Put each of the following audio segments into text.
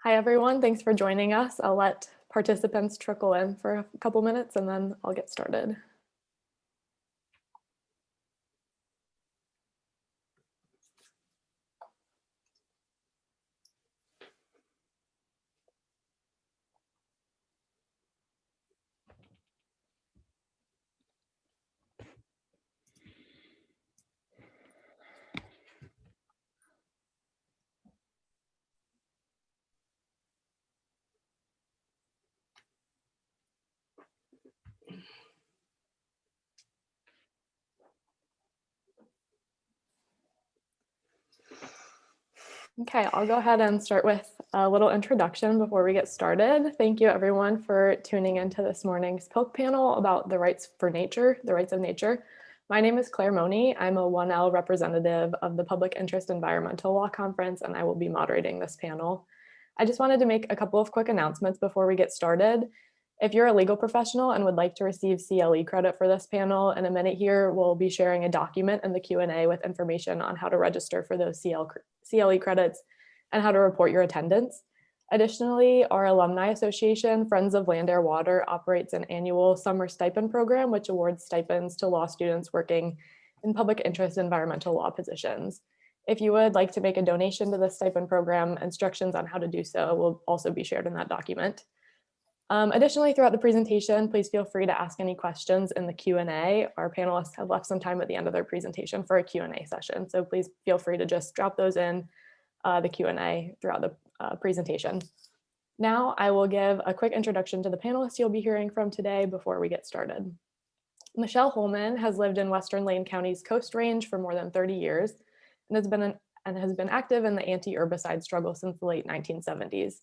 Hi, everyone. Thanks for joining us. I'll let participants trickle in for a couple minutes and then I'll get started. Okay, I'll go ahead and start with a little introduction before we get started. Thank you everyone for tuning into this morning's PILC panel about the rights of nature. My name is Claire Money. I'm a 1L representative of the Public Interest Environmental Law Conference, and I will be moderating this panel. I just wanted to make a couple of quick announcements before we get started. If you're a legal professional and would like to receive CLE credit for this panel, in a minute here, we'll be sharing a document in the Q&A with information on how to register for those CLE credits and how to report your attendance. Additionally, our Alumni Association, Friends of Land, Air, Water, operates an annual summer stipend program, which awards stipends to law students working in public interest environmental law positions. If you would like to make a donation to the stipend program, instructions on how to do so will also be shared in that document. Additionally, throughout the presentation, please feel free to ask any questions in the Q&A. Our panelists have left some time at the end of their presentation for a Q&A session, so please feel free to just drop those in the Q&A throughout the presentation. Now, I will give a quick introduction to the panelists you'll be hearing from today before we get started. Michelle Holman has lived in Western Lane County's Coast Range for more than 30 years and has been active in the anti-herbicide struggle since the late 1970s.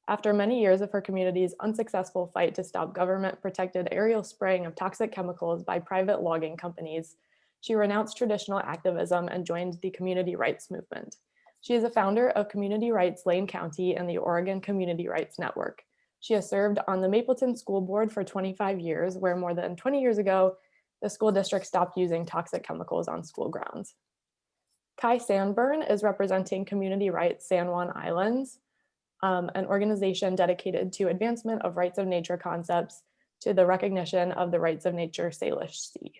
After many years of her community's unsuccessful fight to stop government-protected aerial spraying of toxic chemicals by private logging companies, she renounced traditional activism and joined the community rights movement. She is a founder of Community Rights Lane County and the Oregon Community Rights Network. She has served on the Mapleton School Board for 25 years, where more than 20 years ago, the school district stopped using toxic chemicals on school grounds. Kai Sandburn is representing Community Rights San Juan Islands, an organization dedicated to advancement of rights of nature concepts to the recognition of the rights of nature Salish Sea.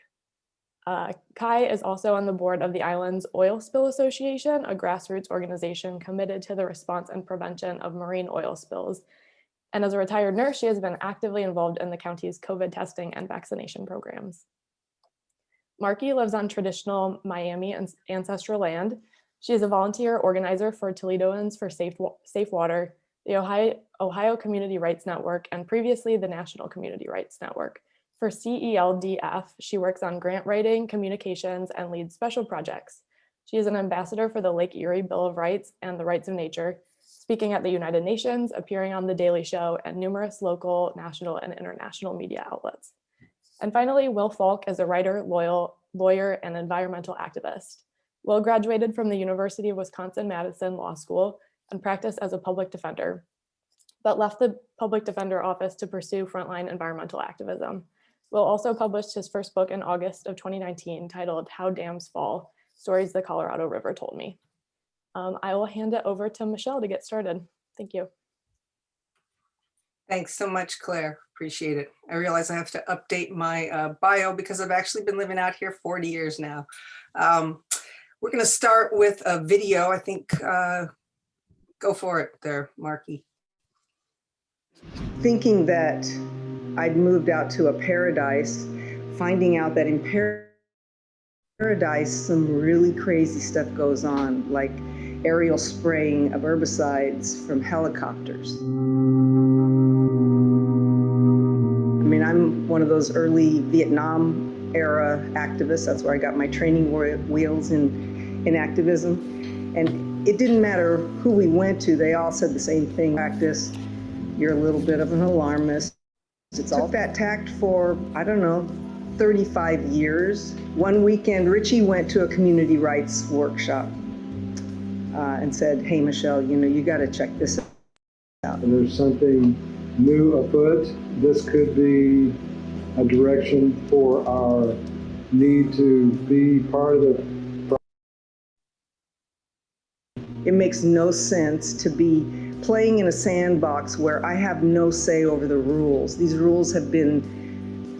Kai is also on the board of the island's Oil Spill Association, a grassroots organization committed to the response and prevention of marine oil spills. And as a retired nurse, she has been actively involved in the county's COVID testing and vaccination programs. Marky lives on traditional Miami ancestral land. She is a volunteer organizer for Toledoans for Safe Water, the Ohio Community Rights Network, and previously the National Community Rights Network. For CELDF, she works on grant writing, communications, and leads special projects. She is an ambassador for the Lake Erie Bill of Rights and the Rights of Nature, speaking at the United Nations, appearing on The Daily Show, and numerous local, national, and international media outlets. And finally, Will Falk is a writer, lawyer, and environmental activist. Will graduated from the University of Wisconsin-Madison Law School and practiced as a public defender, but left the public defender office to pursue frontline environmental activism. Will also published his first book in August of 2019 titled How Dams Fall, Stories the Colorado River Told Me. I will hand it over to Michelle to get started. Thank you. Thanks so much, Claire. Appreciate it. I realize I have to update my bio because I've actually been living out here 40 years now. We're going to start with a video. I think, go for it there, Marky. Thinking that I'd moved out to a paradise, finding out that in paradise, some really crazy stuff goes on, like aerial spraying of herbicides from helicopters. I mean, I'm one of those early Vietnam era activists. That's where I got my training wheels in activism. And it didn't matter who we went to, they all said the same thing. Practice, you're a little bit of an alarmist. It's all that tact for, I don't know, 35 years. One weekend, Richie went to a community rights workshop and said, hey, Michelle, you got to check this out. And there's something new afoot. This could be a direction for our need to be part of the. It makes no sense to be playing in a sandbox where I have no say over the rules. These rules have been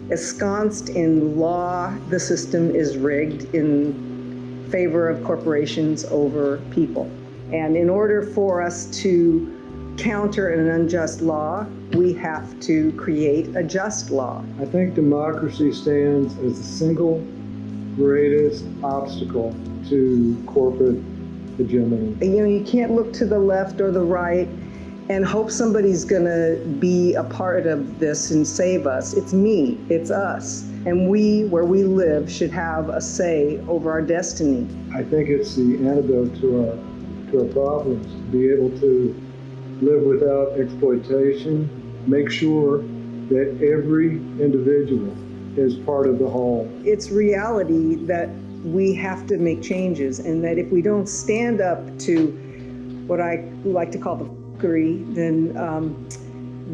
ensconced in law. The system is rigged in favor of corporations over people. And in order for us to counter an unjust law, we have to create a just law. I think democracy stands as the single greatest obstacle to corporate hegemony. You can't look to the left or the right and hope somebody's gonna be a part of this and save us. It's me, it's us. And we, where we live, should have a say over our destiny. I think it's the antidote to our problems, to be able to live without exploitation, make sure that every individual is part of the whole. It's reality that we have to make changes, and that if we don't stand up to what I like to call the fuckery,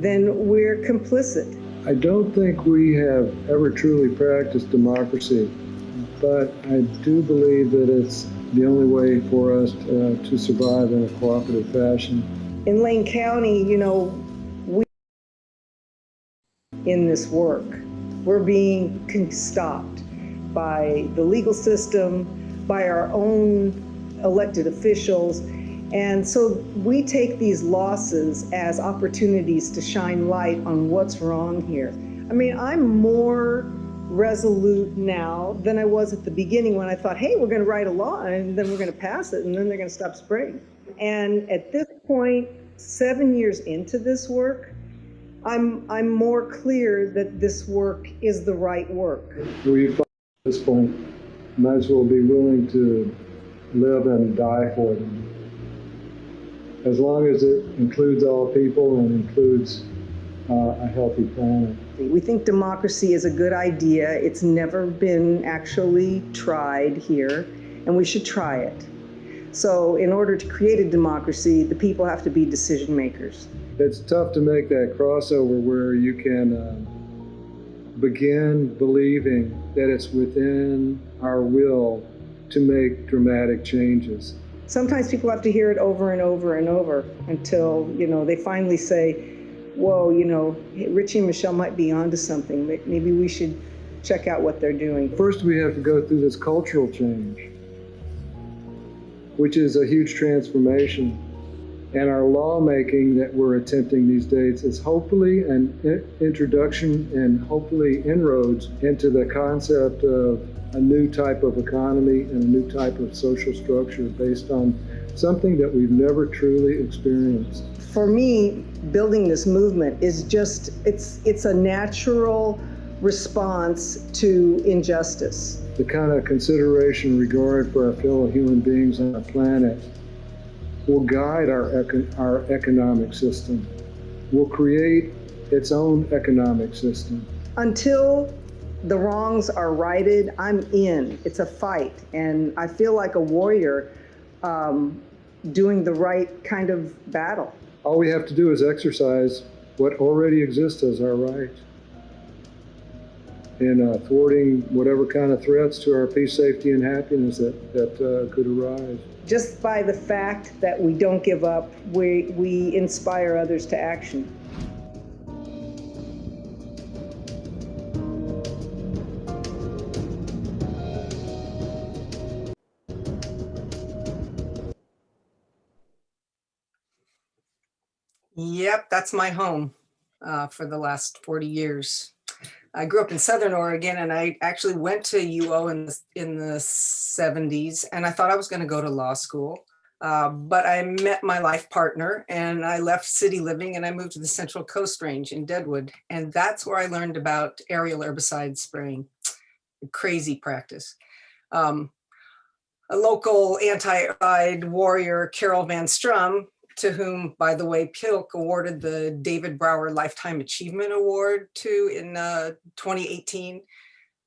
then we're complicit. I don't think we have ever truly practiced democracy, but I do believe that it's the only way for us to survive in a cooperative fashion. In Lane County, we in this work, we're being stopped by the legal system, by our own elected officials. And so we take these losses as opportunities to shine light on what's wrong here. I mean, I'm more resolute now than I was at the beginning when I thought, hey, we're going to write a law and then we're going to pass it and then they're going to stop spraying. And at this point, 7 years into this work, I'm more clear that this work is the right work. We at this point might as well be willing to live and die for them. As long as it includes all people and includes a healthy planet. We think democracy is a good idea. It's never been actually tried here, and we should try it. So in order to create a democracy, the people have to be decision makers. It's tough to make that crossover where you can begin believing that it's within our will to make dramatic changes. Sometimes people have to hear it over and over and over until, they finally say, whoa, Richie and Michelle might be onto something. Maybe we should check out what they're doing. First, we have to go through this cultural change, which is a huge transformation. And our lawmaking that we're attempting these days is hopefully an introduction and hopefully inroads into the concept of a new type of economy and a new type of social structure based on something that we've never truly experienced. For me, building this movement is just, it's a natural response to injustice. The kind of consideration and regard for our fellow human beings on our planet will guide our economic system, will create its own economic system. Until the wrongs are righted, I'm in. It's a fight, and I feel like a warrior doing the right kind of battle. All we have to do is exercise what already exists as our right in thwarting whatever kind of threats to our peace, safety, and happiness that could arise. Just by the fact that we don't give up, we inspire others to action. Yep, that's my home for the last 40 years. I grew up in Southern Oregon, and I actually went to UO in the 70s, and I thought I was going to go to law school. But I met my life partner, and I left city living, and I moved to the Central Coast Range in Deadwood. And that's where I learned about aerial herbicide spraying. Crazy practice. A local anti-herbicide warrior, Carol Van Strum, to whom, by the way, PILC awarded the David Brower Lifetime Achievement Award to in 2018,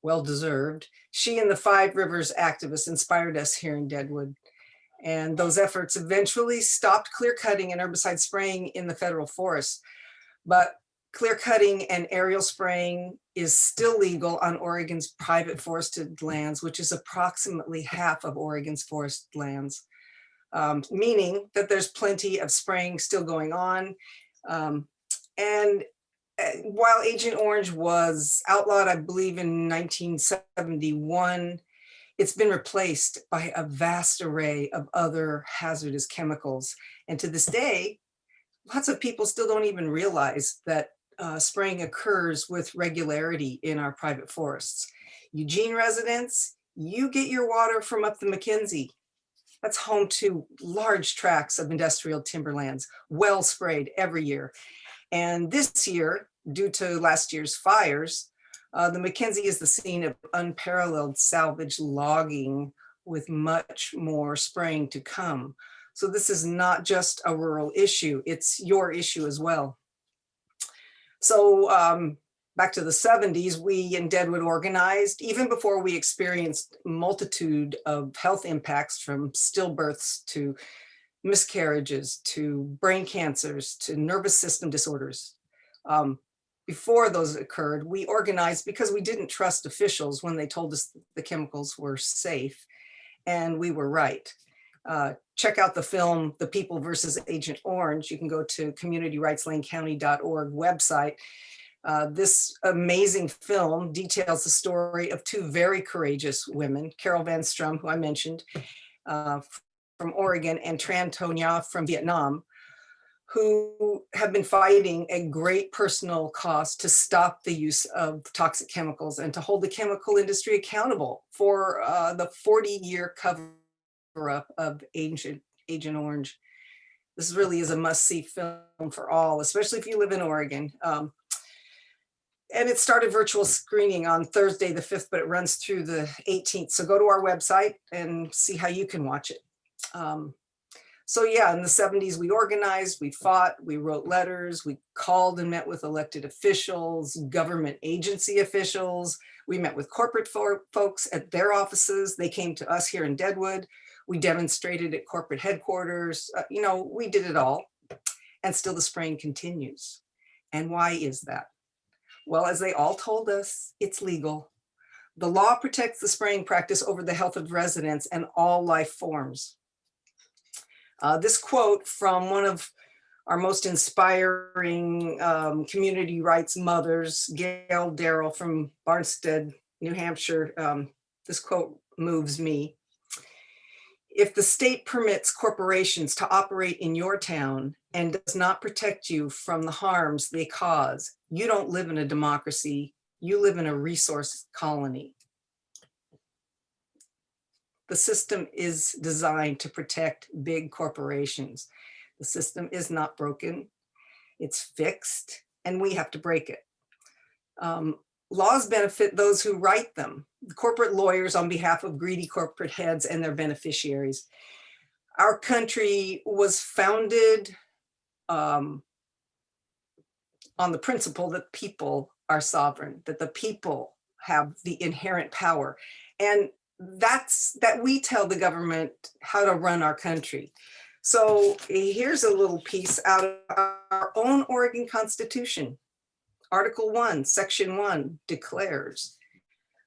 well-deserved. She and the Five Rivers activists inspired us here in Deadwood. And those efforts eventually stopped clear cutting and herbicide spraying in the federal forest. But clear cutting and aerial spraying is still legal on Oregon's private forested lands, which is approximately half of Oregon's forest lands. meaning that there's plenty of spraying still going on. And while Agent Orange was outlawed, I believe in 1971, it's been replaced by a vast array of other hazardous chemicals. And to this day, lots of people still don't even realize that spraying occurs with regularity in our private forests. Eugene residents, you get your water from up the Mackenzie. That's home to large tracts of industrial timberlands, well sprayed every year. And this year, due to last year's fires, the Mackenzie is the scene of unparalleled salvage logging with much more spraying to come. So this is not just a rural issue, it's your issue as well. So back to the 70s, we in Deadwood organized, even before we experienced multitude of health impacts from stillbirths to miscarriages to brain cancers to nervous system disorders. Before those occurred, we organized because we didn't trust officials when they told us the chemicals were safe, and we were right. Check out the film, The People versus Agent Orange. You can go to communityrightslanecounty.org website. This amazing film details the story of two very courageous women, Carol Van Strum, who I mentioned, from Oregon, and Tran Ton Nha from Vietnam, who have been fighting at great personal cost to stop the use of toxic chemicals and to hold the chemical industry accountable for the 40-year cover-up of Agent Orange. This really is a must-see film for all, especially if you live in Oregon. And it started virtual screening on Thursday the 5th, but it runs through the 18th. So go to our website and see how you can watch it. So yeah, in the 70s, we organized, we fought, we wrote letters, we called and met with elected officials, government agency officials. We met with corporate folks at their offices. They came to us here in Deadwood. We demonstrated at corporate headquarters. We did it all. And still the spraying continues. And why is that? Well, as they all told us, it's legal. The law protects the spraying practice over the health of residents and all life forms. This quote from one of our most inspiring community rights mothers, Gail Darrell from Barnstead, New Hampshire. This quote moves me. If the state permits corporations to operate in your town and does not protect you from the harms they cause, you don't live in a democracy, you live in a resource colony. The system is designed to protect big corporations. The system is not broken, it's fixed, and we have to break it. Laws benefit those who write them, the corporate lawyers on behalf of greedy corporate heads and their beneficiaries. Our country was founded on the principle that people are sovereign, that the people have the inherent power. And that we tell the government how to run our country. So here's a little piece out of our own Oregon Constitution. Article 1, Section 1 declares,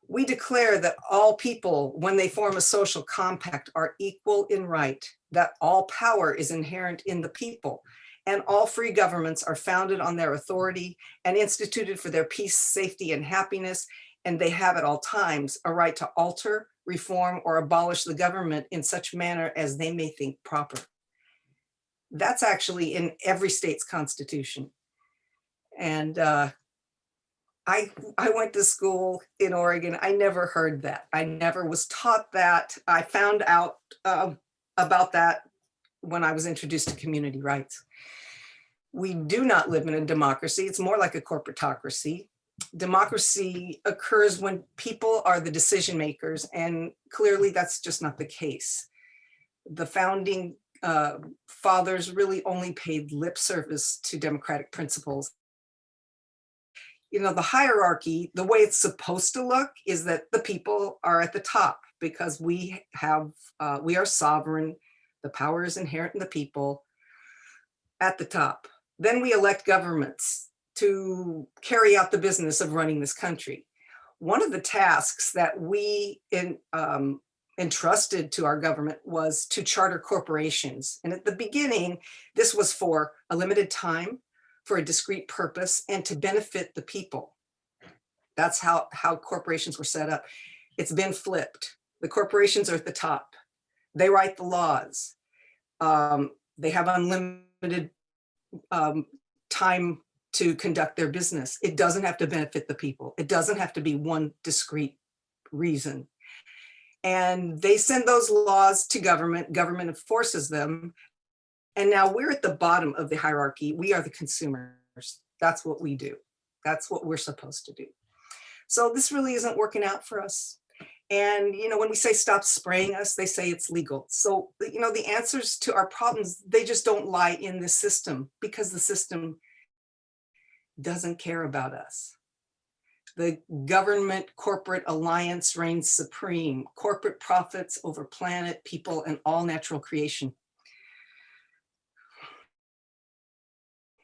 we declare that all people, when they form a social compact, are equal in right, that all power is inherent in the people, and all free governments are founded on their authority and instituted for their peace, safety, and happiness, and they have at all times a right to alter, reform, or abolish the government in such manner as they may think proper. That's actually in every state's constitution. And I went to school in Oregon. I never heard that. I never was taught that. I found out about that when I was introduced to community rights. We do not live in a democracy. It's more like a corporatocracy. Democracy occurs when people are the decision makers, and clearly that's just not the case. The founding fathers really only paid lip service to democratic principles. The hierarchy, the way it's supposed to look is that the people are at the top because we are sovereign. The power is inherent in the people at the top. Then we elect governments to carry out the business of running this country. One of the tasks that we entrusted to our government was to charter corporations. And at the beginning, this was for a limited time, for a discrete purpose, and to benefit the people. That's how corporations were set up. It's been flipped. The corporations are at the top. They write the laws. They have unlimited time to conduct their business. It doesn't have to benefit the people. It doesn't have to be one discrete reason. And they send those laws to government. Government enforces them. And now we're at the bottom of the hierarchy. We are the consumers. That's what we do. That's what we're supposed to do. So this really isn't working out for us. And, when we say stop spraying us, they say it's legal. So, the answers to our problems, they just don't lie in this system, because the system doesn't care about us. The government corporate alliance reigns supreme. Corporate profits over planet, people, and all natural creation.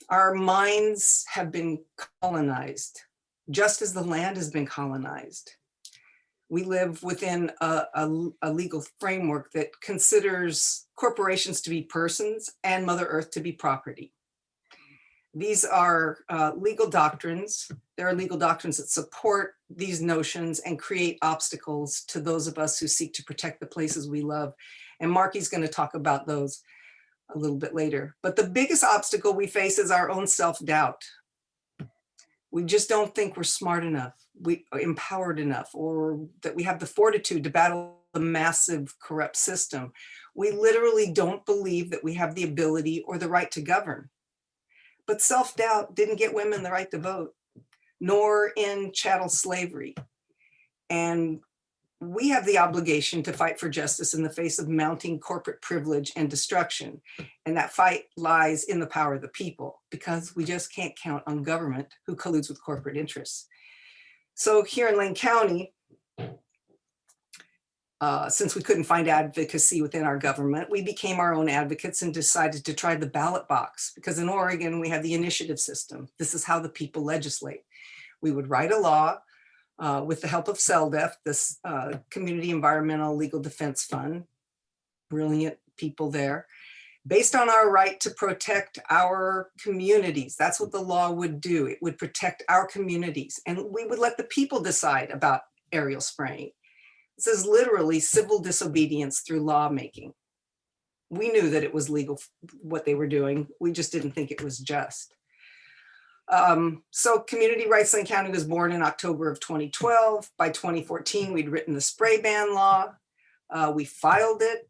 Our minds have been colonized, just as the land has been colonized. We live within a legal framework that considers corporations to be persons and Mother Earth to be property. These are legal doctrines. There are legal doctrines that support these notions and create obstacles to those of us who seek to protect the places we love. And Marky's going to talk about those a little bit later. But the biggest obstacle we face is our own self-doubt. We just don't think we're smart enough, we are empowered enough, or that we have the fortitude to battle the massive corrupt system. We literally don't believe that we have the ability or the right to govern. But self-doubt didn't get women the right to vote, nor in chattel slavery. And we have the obligation to fight for justice in the face of mounting corporate privilege and destruction. And that fight lies in the power of the people, because we just can't count on government who colludes with corporate interests. So here in Lane County, since we couldn't find advocacy within our government, we became our own advocates and decided to try the ballot box, because in Oregon, we have the initiative system. This is how the people legislate. We would write a law with the help of CELDEF, this Community Environmental Legal Defense Fund, brilliant people there, based on our right to protect our communities. That's what the law would do. It would protect our communities, and we would let the people decide about aerial spraying. This is literally civil disobedience through lawmaking. We knew that it was legal, what they were doing. We just didn't think it was just. So Community Rights Lane County was born in October of 2012. By 2014, we'd written the spray ban law. We filed it,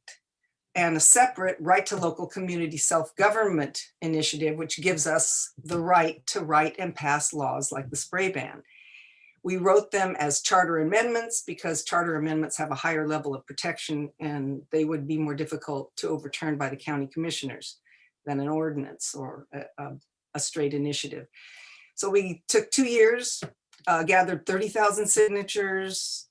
and a separate right to local community self-government initiative, which gives us the right to write and pass laws like the spray ban. We wrote them as charter amendments because charter amendments have a higher level of protection, and they would be more difficult to overturn by the county commissioners than an ordinance or a straight initiative. So we took 2 years, gathered 30,000 signatures.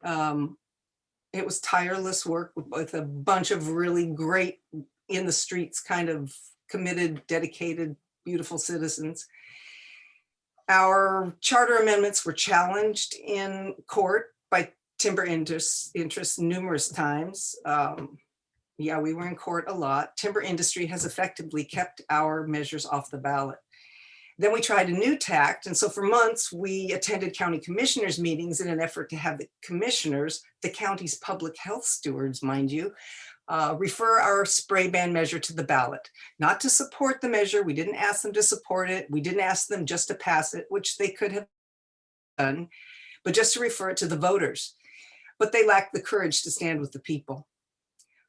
It was tireless work with a bunch of really great in the streets kind of committed, dedicated, beautiful citizens. Our charter amendments were challenged in court by timber interests numerous times. Yeah, we were in court a lot. Timber industry has effectively kept our measures off the ballot. Then we tried a new tact. And so for months, we attended county commissioners meetings in an effort to have the commissioners, the county's public health stewards, mind you, refer our spray ban measure to the ballot. Not to support the measure. We didn't ask them to support it. We didn't ask them just to pass it, which they could have done, but just to refer it to the voters. But they lacked the courage to stand with the people.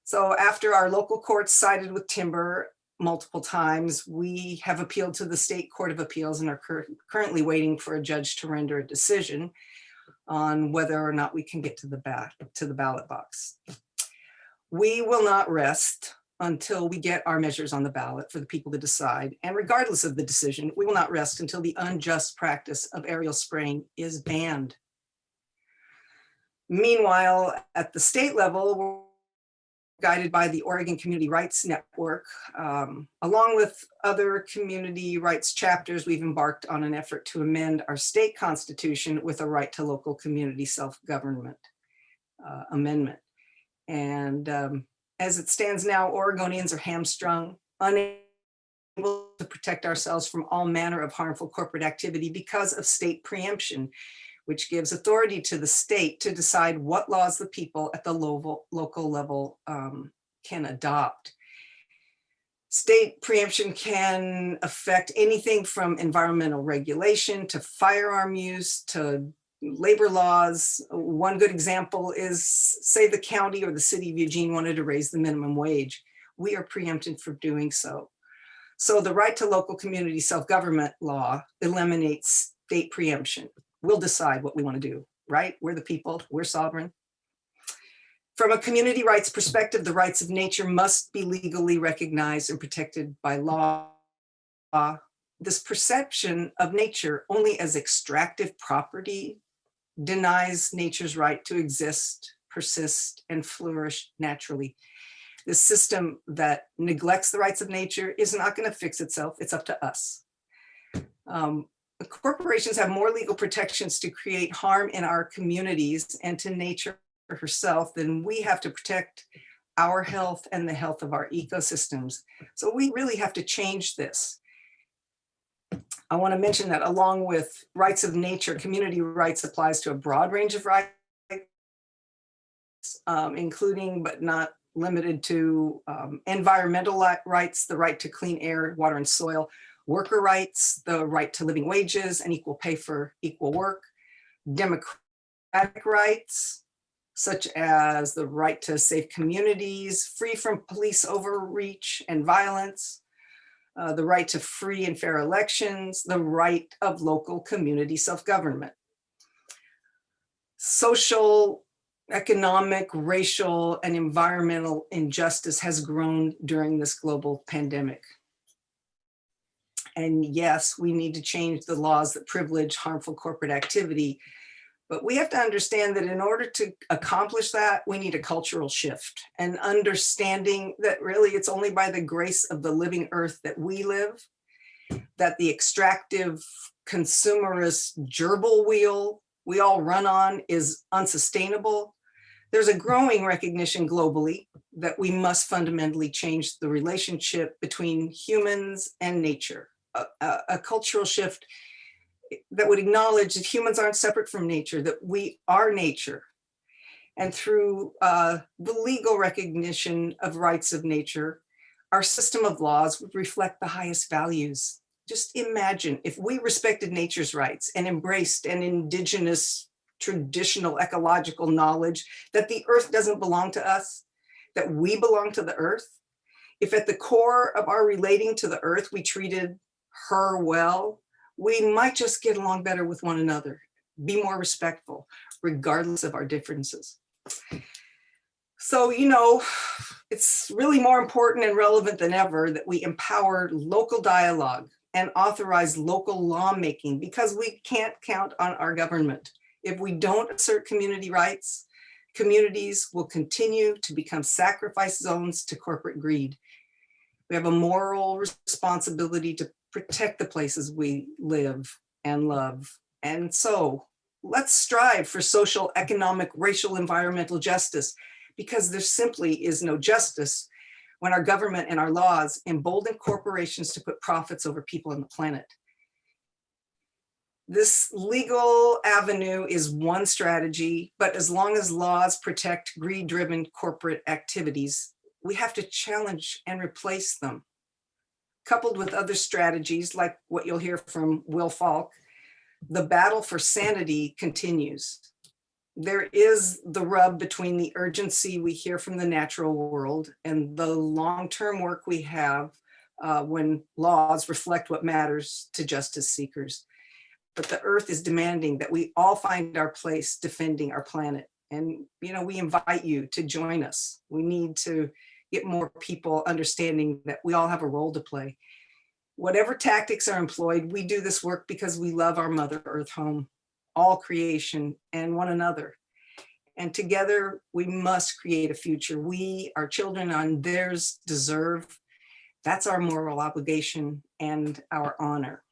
So after our local courts sided with timber multiple times, we have appealed to the State Court of Appeals and are currently waiting for a judge to render a decision on whether or not we can get to the ballot box. We will not rest until we get our measures on the ballot for the people to decide. And regardless of the decision, we will not rest until the unjust practice of aerial spraying is banned. Meanwhile, at the state level, we're guided by the Oregon Community Rights Network. Along with other community rights chapters, we've embarked on an effort to amend our state constitution with a right to local community self-government amendment. And as it stands now, Oregonians are hamstrung, unable to protect ourselves from all manner of harmful corporate activity because of state preemption, which gives authority to the state to decide what laws the people at the local level can adopt. State preemption can affect anything from environmental regulation to firearm use to labor laws. One good example is, say the county or the city of Eugene wanted to raise the minimum wage. We are preempted from doing so. So the right to local community self-government law eliminates state preemption. We'll decide what we want to do, right? We're the people, we're sovereign. From a community rights perspective, the rights of nature must be legally recognized and protected by law. This perception of nature only as extractive property denies nature's right to exist, persist, and flourish naturally. This system that neglects the rights of nature is not going to fix itself. It's up to us. Corporations have more legal protections to create harm in our communities and to nature herself than we have to protect our health and the health of our ecosystems. So we really have to change this. I want to mention that along with rights of nature, community rights applies to a broad range of rights, including but not limited to environmental rights, the right to clean air, water, and soil, worker rights, the right to living wages and equal pay for equal work, democratic rights, such as the right to safe communities, free from police overreach and violence, the right to free and fair elections, the right of local community self-government. Social, economic, racial, and environmental injustice has grown during this global pandemic. And yes, we need to change the laws that privilege harmful corporate activity, but we have to understand that in order to accomplish that, we need a cultural shift and understanding that really it's only by the grace of the living earth that we live, that the extractive consumerist gerbil wheel we all run on is unsustainable. There's a growing recognition globally that we must fundamentally change the relationship between humans and nature, a cultural shift that would acknowledge that humans aren't separate from nature, that we are nature. And through the legal recognition of rights of nature, our system of laws would reflect the highest values. Just imagine if we respected nature's rights and embraced an indigenous, traditional, ecological knowledge that the earth doesn't belong to us, that we belong to the earth. If at the core of our relating to the earth, we treated her well, we might just get along better with one another, be more respectful, regardless of our differences. So, you know, it's really more important and relevant than ever that we empower local dialogue and authorize local lawmaking, because we can't count on our government. If we don't assert community rights, communities will continue to become sacrifice zones to corporate greed. We have a moral responsibility to protect the places we live and love. And so let's strive for social, economic, racial, environmental justice, because there simply is no justice when our government and our laws embolden corporations to put profits over people on the planet. This legal avenue is one strategy, but as long as laws protect greed-driven corporate activities, we have to challenge and replace them. Coupled with other strategies like what you'll hear from Will Falk, the battle for sanity continues. There is the rub between the urgency we hear from the natural world and the long-term work we have when laws reflect what matters to justice seekers. But the earth is demanding that we all find our place defending our planet. And, you know, we invite you to join us. We need to get more people understanding that we all have a role to play. Whatever tactics are employed, we do this work because we love our Mother Earth home, all creation, and one another. And together we must create a future we, our children, and theirs deserve. That's our moral obligation and our honor.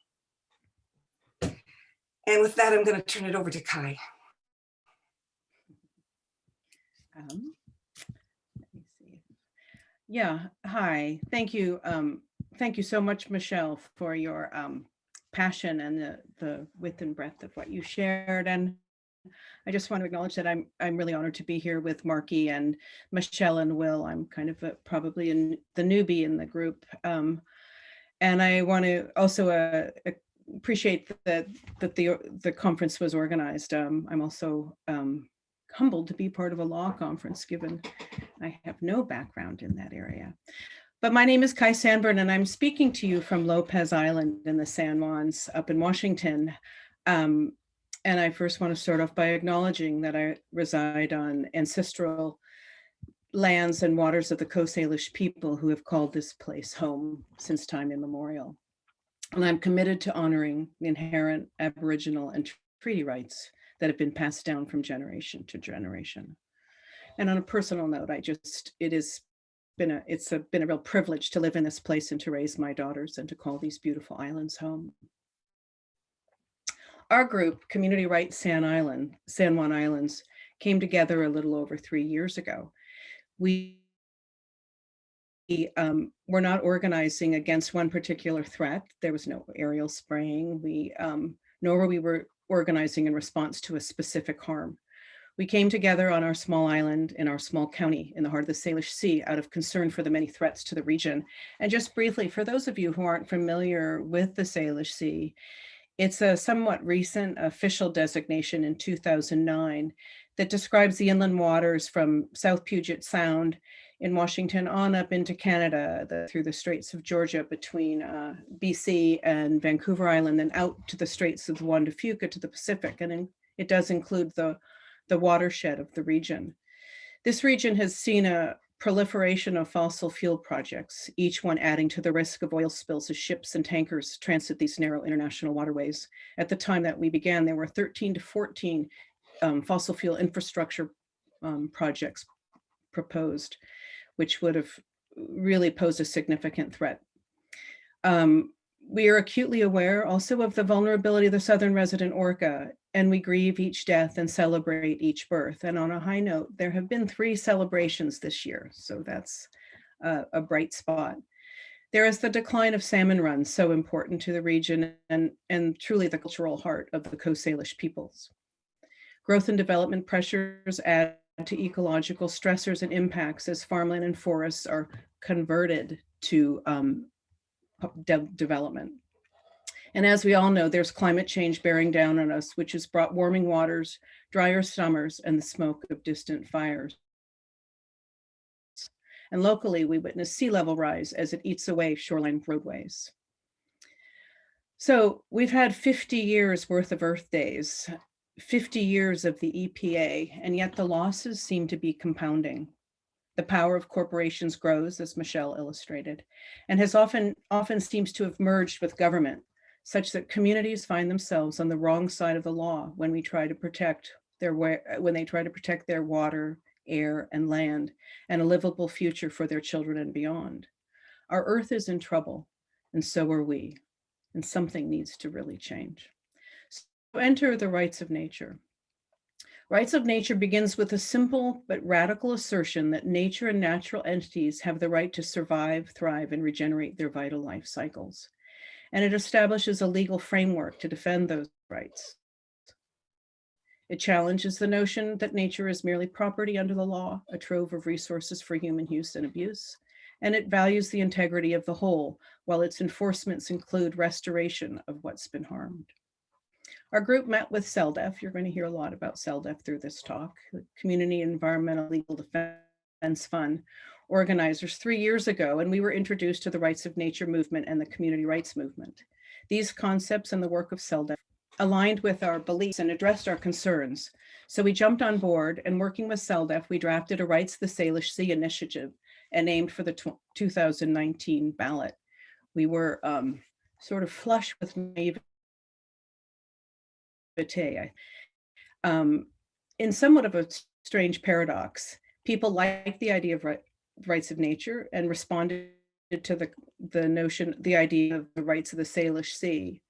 And with that, I'm going to turn it over to Kai. Yeah, hi. Thank you. Thank you so much, Michelle, for your passion and the width and breadth of what you shared. And I just want to acknowledge that I'm really honored to be here with Marky and Michelle and Will. I'm kind of probably the newbie in the group. And I want to also appreciate that the conference was organized. I'm also humbled to be part of a law conference, given I have no background in that area. But my name is Kai Sanborn, and I'm speaking to you from Lopez Island in the San Juans up in Washington. And I first want to start off by acknowledging that I reside on ancestral lands and waters of the Cove Salish people who have called this place home since time immemorial. And I'm committed to honoring the inherent Aboriginal and treaty rights that have been passed down from generation to generation. And on a personal note, it's been a real privilege to live in this place and to raise my daughters and to call these beautiful islands home. Our group, Community Rights San Juan Islands, came together a little over 3 years ago. We were not organizing against one particular threat. There was no aerial spraying. Nor were we organizing in response to a specific harm. We came together on our small island in our small county in the heart of the Salish Sea out of concern for the many threats to the region. And just briefly, for those of you who aren't familiar with the Salish Sea, it's a somewhat recent official designation in 2009 that describes the inland waters from South Puget Sound in Washington on up into Canada, through the Straits of Georgia between BC and Vancouver Island, and out to the Straits of Juan de Fuca to the Pacific. And it does include the watershed of the region. This region has seen a proliferation of fossil fuel projects, each one adding to the risk of oil spills as ships and tankers transit these narrow international waterways. At the time that we began, there were 13 to 14 fossil fuel infrastructure projects proposed, which would have really posed a significant threat. We are acutely aware also of the vulnerability of the southern resident orca, and we grieve each death and celebrate each birth. And on a high note, there have been 3 celebrations this year, so that's a bright spot. There is the decline of salmon runs, so important to the region and truly the cultural heart of the Coast Salish peoples. Growth and development pressures add to ecological stressors and impacts as farmland and forests are converted to development. And as we all know, there's climate change bearing down on us, which has brought warming waters, drier summers, and the smoke of distant fires. And locally, we witness sea level rise as it eats away shoreline roadways. So we've had 50 years worth of Earth days, 50 years of the EPA, and yet the losses seem to be compounding. The power of corporations grows, as Michelle illustrated, and has often seems to have merged with government, such that communities find themselves on the wrong side of the law when they try to protect their water, air, and land, and a livable future for their children and beyond. Our Earth is in trouble, and so are we, and something needs to really change. So enter the rights of nature. Rights of nature begins with a simple but radical assertion that nature and natural entities have the right to survive, thrive, and regenerate their vital life cycles. And it establishes a legal framework to defend those rights. It challenges the notion that nature is merely property under the law, a trove of resources for human use and abuse. And it values the integrity of the whole, while its enforcements include restoration of what's been harmed. Our group met with CELDEF. You're going to hear a lot about CELDEF through this talk, the Community Environmental Legal Defense Fund organizers 3 years ago, and we were introduced to the rights of nature movement and the community rights movement. These concepts and the work of CELDEF aligned with our beliefs and addressed our concerns. So we jumped on board, and working with CELDEF, we drafted a Rights of the Salish Sea initiative and aimed for the 2019 ballot. We were sort of flush with naivete. In somewhat of a strange paradox, people like the idea of rights of nature and responded to the idea of the rights of the Salish Sea.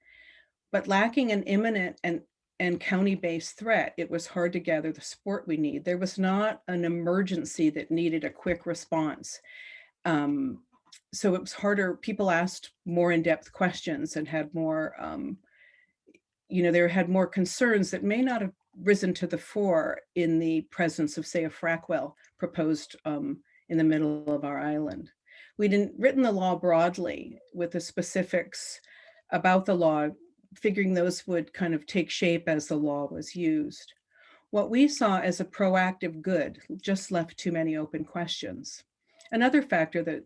But lacking an imminent and county-based threat, it was hard to gather the support we need. There was not an emergency that needed a quick response. so it was harder. People asked more in-depth questions and had more, they had more concerns that may not have risen to the fore in the presence of, say, a frack well proposed in the middle of our island. We'd written the law broadly with the specifics about the law, figuring those would kind of take shape as the law was used. What we saw as a proactive good just left too many open questions. Another factor that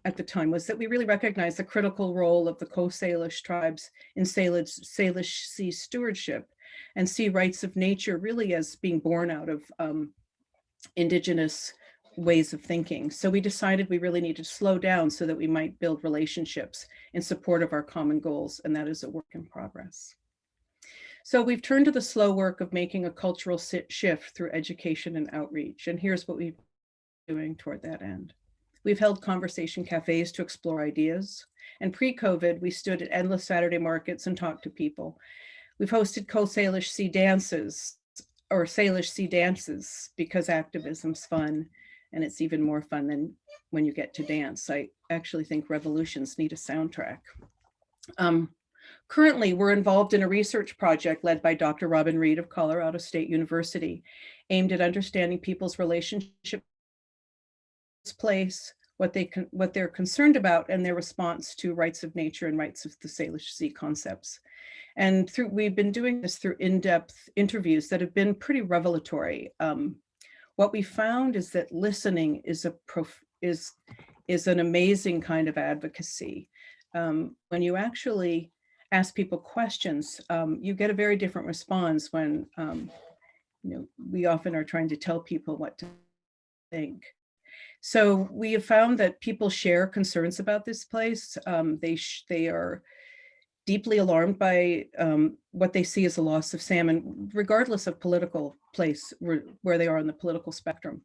at the time was that we really recognized the critical role of the Cove Salish tribes in Salish Sea stewardship and see rights of nature really as being born out of indigenous ways of thinking. So we decided we really needed to slow down so that we might build relationships in support of our common goals, and that is a work in progress. So we've turned to the slow work of making a cultural shift through education and outreach, and here's what we've been doing toward that end. We've held conversation cafes to explore ideas, and pre-COVID, we stood at endless Saturday markets and talked to people. We've hosted Salish Sea dances, or Salish Sea dances, because activism's fun, and it's even more fun than when you get to dance. I actually think revolutions need a soundtrack. Currently, we're involved in a research project led by Dr. Robin Reed of Colorado State University, aimed at understanding people's relationship to place, what they're concerned about, and their response to rights of nature and rights of the Salish Sea concepts. And we've been doing this through in-depth interviews that have been pretty revelatory. What we found is that listening is an amazing kind of advocacy. When you actually ask people questions, you get a very different response when we often are trying to tell people what to think. So we have found that people share concerns about this place. They are deeply alarmed by what they see as a loss of salmon, regardless of political place where they are on the political spectrum.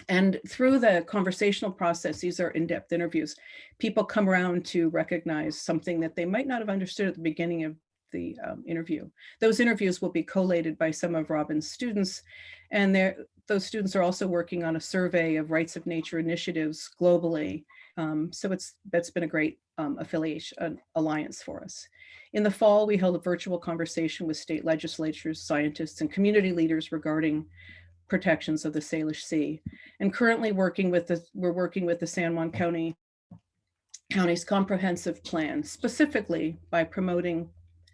And through the conversational process, these are in-depth interviews, people come around to recognize something that they might not have understood at the beginning of the interview. Those interviews will be collated by some of Robin's students, and those students are also working on a survey of rights of nature initiatives globally. So that's been a great alliance for us. In the fall, we held a virtual conversation with state legislatures, scientists, and community leaders regarding protections of the Salish Sea. And currently we're working with the San Juan County's comprehensive plan, specifically by promoting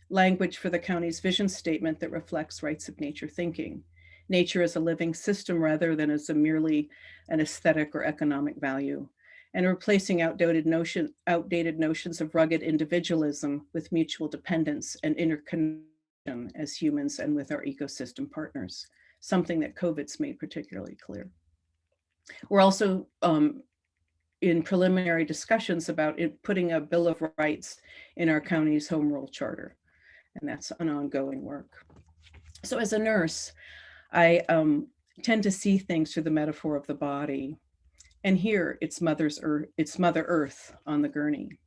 language for the county's vision statement that reflects rights of nature thinking. Nature as a living system rather than as merely an aesthetic or economic value, and replacing outdated notions of rugged individualism with mutual dependence and interconnection as humans and with our ecosystem partners, something that COVID's made particularly clear. We're also in preliminary discussions about putting a Bill of Rights in our county's home rule charter, and that's an ongoing work. So as a nurse, I tend to see things through the metaphor of the body. And here it's Mother Earth on the gurney.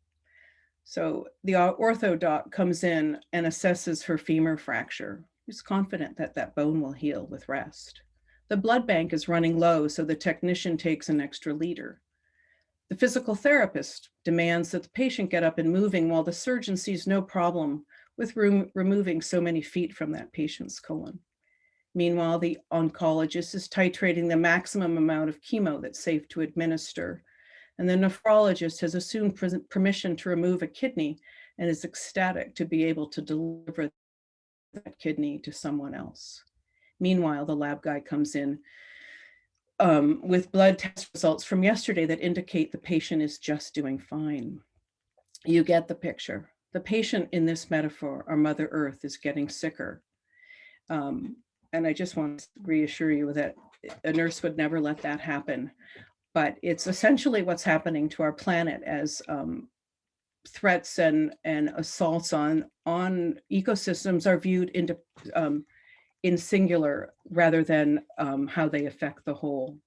So the ortho doc comes in and assesses her femur fracture. He's confident that that bone will heal with rest. The blood bank is running low, so the technician takes an extra liter. The physical therapist demands that the patient get up and moving, while the surgeon sees no problem with removing so many feet from that patient's colon. Meanwhile, the oncologist is titrating the maximum amount of chemo that's safe to administer. And the nephrologist has assumed permission to remove a kidney and is ecstatic to be able to deliver that kidney to someone else. Meanwhile, the lab guy comes in with blood test results from yesterday that indicate the patient is just doing fine. You get the picture. The patient in this metaphor, our Mother Earth, is getting sicker. And I just want to reassure you that a nurse would never let that happen. But it's essentially what's happening to our planet as threats and assaults on ecosystems are viewed in singular rather than how they affect the whole.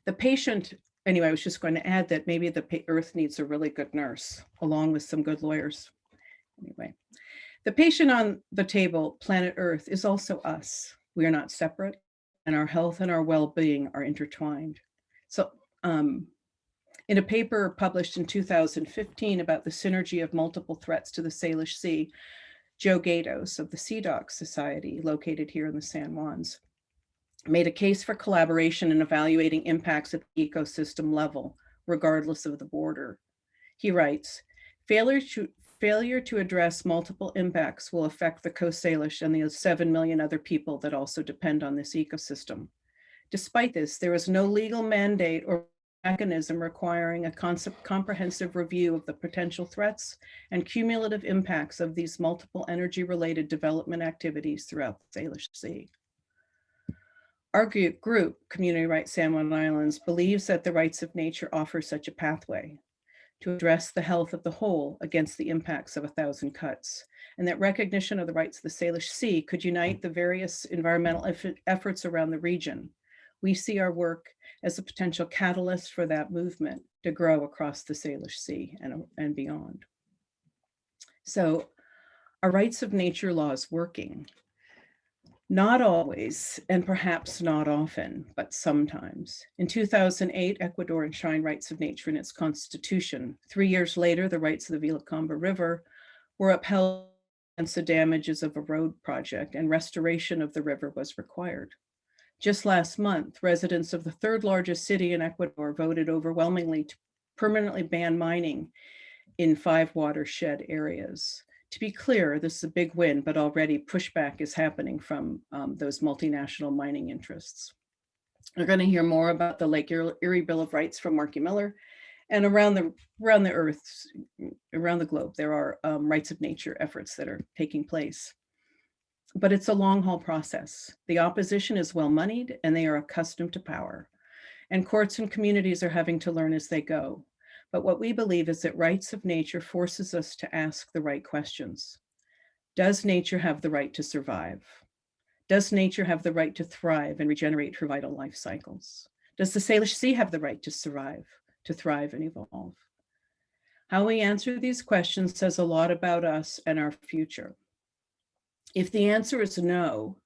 The patient, anyway, I was just going to add that maybe the Earth needs a really good nurse along with some good lawyers. Anyway. The patient on the table, planet Earth, is also us. We are not separate, and our health and our well-being are intertwined. So In a paper published in 2015 about the synergy of multiple threats to the Salish Sea, Joe Gatos of the Sea Dock Society, located here in the San Juans, made a case for collaboration in evaluating impacts at the ecosystem level, regardless of the border. He writes, failure to address multiple impacts will affect the Coast Salish and the 7 million other people that also depend on this ecosystem. Despite this, there is no legal mandate or mechanism requiring a comprehensive review of the potential threats and cumulative impacts of these multiple energy-related development activities throughout the Salish Sea. Our group, Community Rights San Juan Islands, believes that the rights of nature offer such a pathway to address the health of the whole against the impacts of 1,000 cuts, and that recognition of the rights of the Salish Sea could unite the various environmental efforts around the region. We see our work as a potential catalyst for that movement to grow across the Salish Sea and beyond. So, are rights of nature laws working? Not always, and perhaps not often, but sometimes. In 2008, Ecuador enshrined rights of nature in its constitution. 3 years later, the rights of the Vilcabamba River were upheld against the damages of a road project, and restoration of the river was required. Just last month, residents of the third largest city in Ecuador voted overwhelmingly to permanently ban mining in 5 watershed areas. To be clear, this is a big win, but already pushback is happening from those multinational mining interests. We're going to hear more about the Lake Erie Bill of Rights from Marky Miller, and around the globe, there are rights of nature efforts that are taking place. But it's a long haul process. The opposition is well moneyed and they are accustomed to power. And courts and communities are having to learn as they go. But what we believe is that rights of nature forces us to ask the right questions. Does nature have the right to survive? Does nature have the right to thrive and regenerate her vital life cycles? Does the Salish Sea have the right to survive, to thrive and evolve? How we answer these questions says a lot about us and our future. If the answer is no,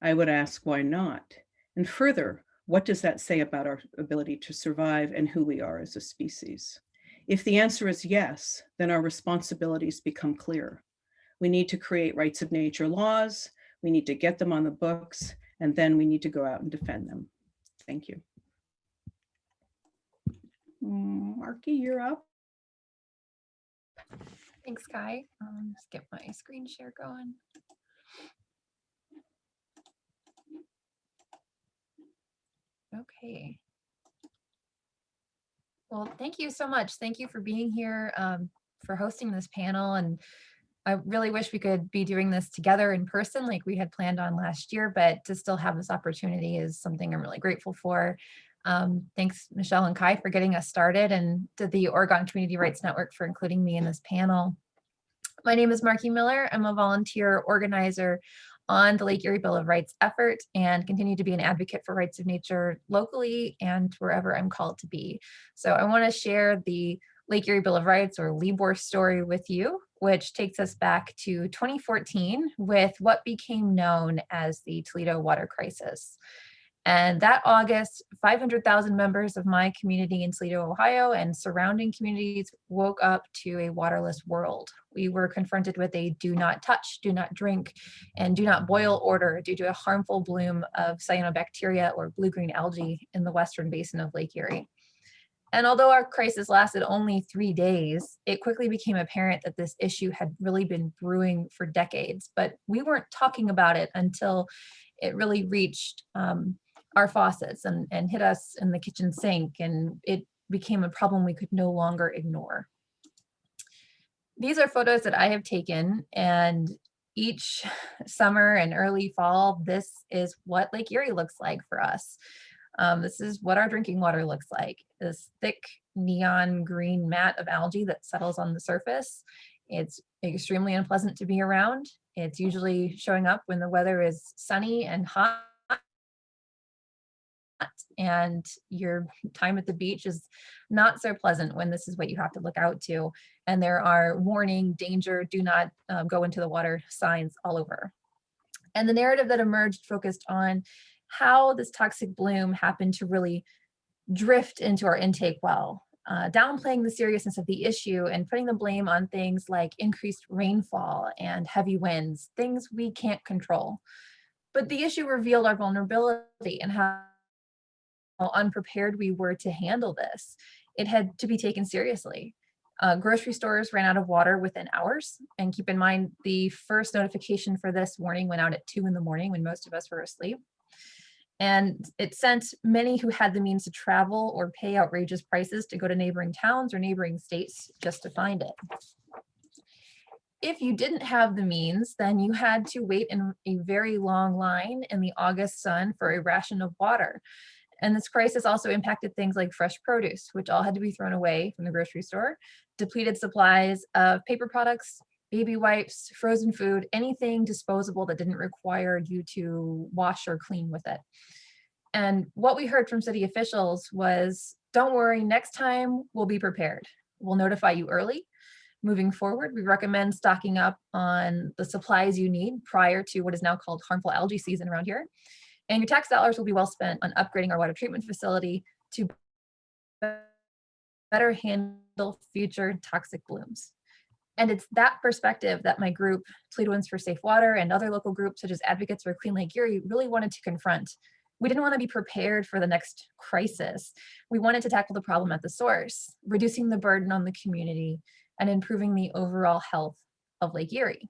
I would ask why not? And further, what does that say about our ability to survive and who we are as a species? If the answer is yes, then our responsibilities become clear. We need to create rights of nature laws, we need to get them on the books, and then we need to go out and defend them. Thank you. Marky, you're up. Thanks, Kai. Just get my screen share going. Okay. Well, thank you so much. Thank you for being here, for hosting this panel. And I really wish we could be doing this together in person like we had planned on last year, but to still have this opportunity is something I'm really grateful for. Thanks, Michelle and Kai, for getting us started, and to the Oregon Community Rights Network for including me in this panel. My name is Marky Miller. I'm a volunteer organizer on the Lake Erie Bill of Rights effort and continue to be an advocate for rights of nature locally and wherever I'm called to be. So I want to share the Lake Erie Bill of Rights, or LEBOR, story with you, which takes us back to 2014 with what became known as the Toledo water crisis. And that August, 500,000 members of my community in Toledo, Ohio, and surrounding communities woke up to a waterless world. We were confronted with a do not touch, do not drink, and do not boil order due to a harmful bloom of cyanobacteria, or blue-green algae, in the western basin of Lake Erie. And although our crisis lasted only 3 days, it quickly became apparent that this issue had really been brewing for decades, but we weren't talking about it until it really reached our faucets and hit us in the kitchen sink, and it became a problem we could no longer ignore. These are photos that I have taken, and each summer and early fall, this is what Lake Erie looks like for us. This is what our drinking water looks like, this thick neon green mat of algae that settles on the surface. It's extremely unpleasant to be around. It's usually showing up when the weather is sunny and hot, and your time at the beach is not so pleasant when this is what you have to look out to. And there are warning, danger, do not go into the water signs all over. And the narrative that emerged focused on how this toxic bloom happened to really drift into our intake well. downplaying the seriousness of the issue and putting the blame on things like increased rainfall and heavy winds, things we can't control. But the issue revealed our vulnerability and how unprepared we were to handle this. It had to be taken seriously. Grocery stores ran out of water within hours. And keep in mind, the first notification for this warning went out at 2 in the morning when most of us were asleep. And it sent many who had the means to travel or pay outrageous prices to go to neighboring towns or neighboring states just to find it. If you didn't have the means, then you had to wait in a very long line in the August sun for a ration of water. And this crisis also impacted things like fresh produce, which all had to be thrown away from the grocery store, depleted supplies of paper products, baby wipes, frozen food, anything disposable that didn't require you to wash or clean with it. And what we heard from city officials was, don't worry, next time we'll be prepared. We'll notify you early. Moving forward, we recommend stocking up on the supplies you need prior to what is now called harmful algae season around here. And your tax dollars will be well spent on upgrading our water treatment facility to better handle future toxic blooms. And it's that perspective that my group, Toledoans for Safe Water, and other local groups such as Advocates for a Clean Lake Erie really wanted to confront. We didn't want to be prepared for the next crisis. We wanted to tackle the problem at the source, reducing the burden on the community and improving the overall health of Lake Erie.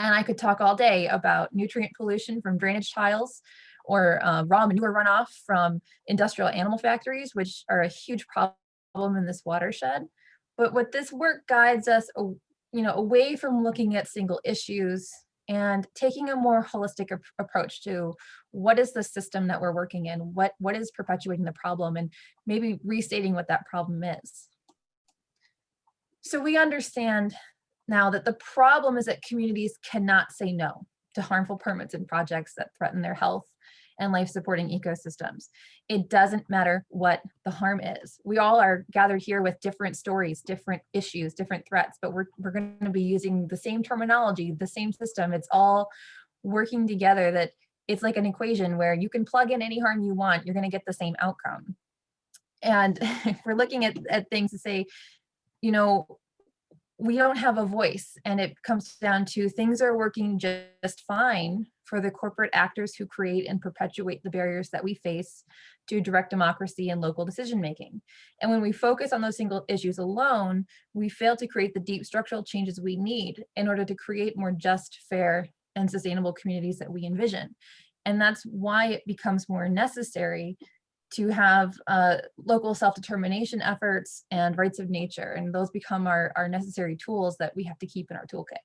And I could talk all day about nutrient pollution from drainage tiles or raw manure runoff from industrial animal factories, which are a huge problem in this watershed. But what this work guides us, away from looking at single issues and taking a more holistic approach to what is the system that we're working in, what is perpetuating the problem, and maybe restating what that problem is. So we understand now that the problem is that communities cannot say no to harmful permits and projects that threaten their health and life-supporting ecosystems. It doesn't matter what the harm is. We all are gathered here with different stories, different issues, different threats, but we're going to be using the same terminology, the same system. It's all working together. That it's like an equation where you can plug in any harm you want, you're going to get the same outcome. And if we're looking at things to say, we don't have a voice, and it comes down to things are working just fine for the corporate actors who create and perpetuate the barriers that we face to direct democracy and local decision making. And when we focus on those single issues alone, we fail to create the deep structural changes we need in order to create more just, fair, and sustainable communities that we envision. And that's why it becomes more necessary to have local self-determination efforts and rights of nature. And those become our necessary tools that we have to keep in our toolkit.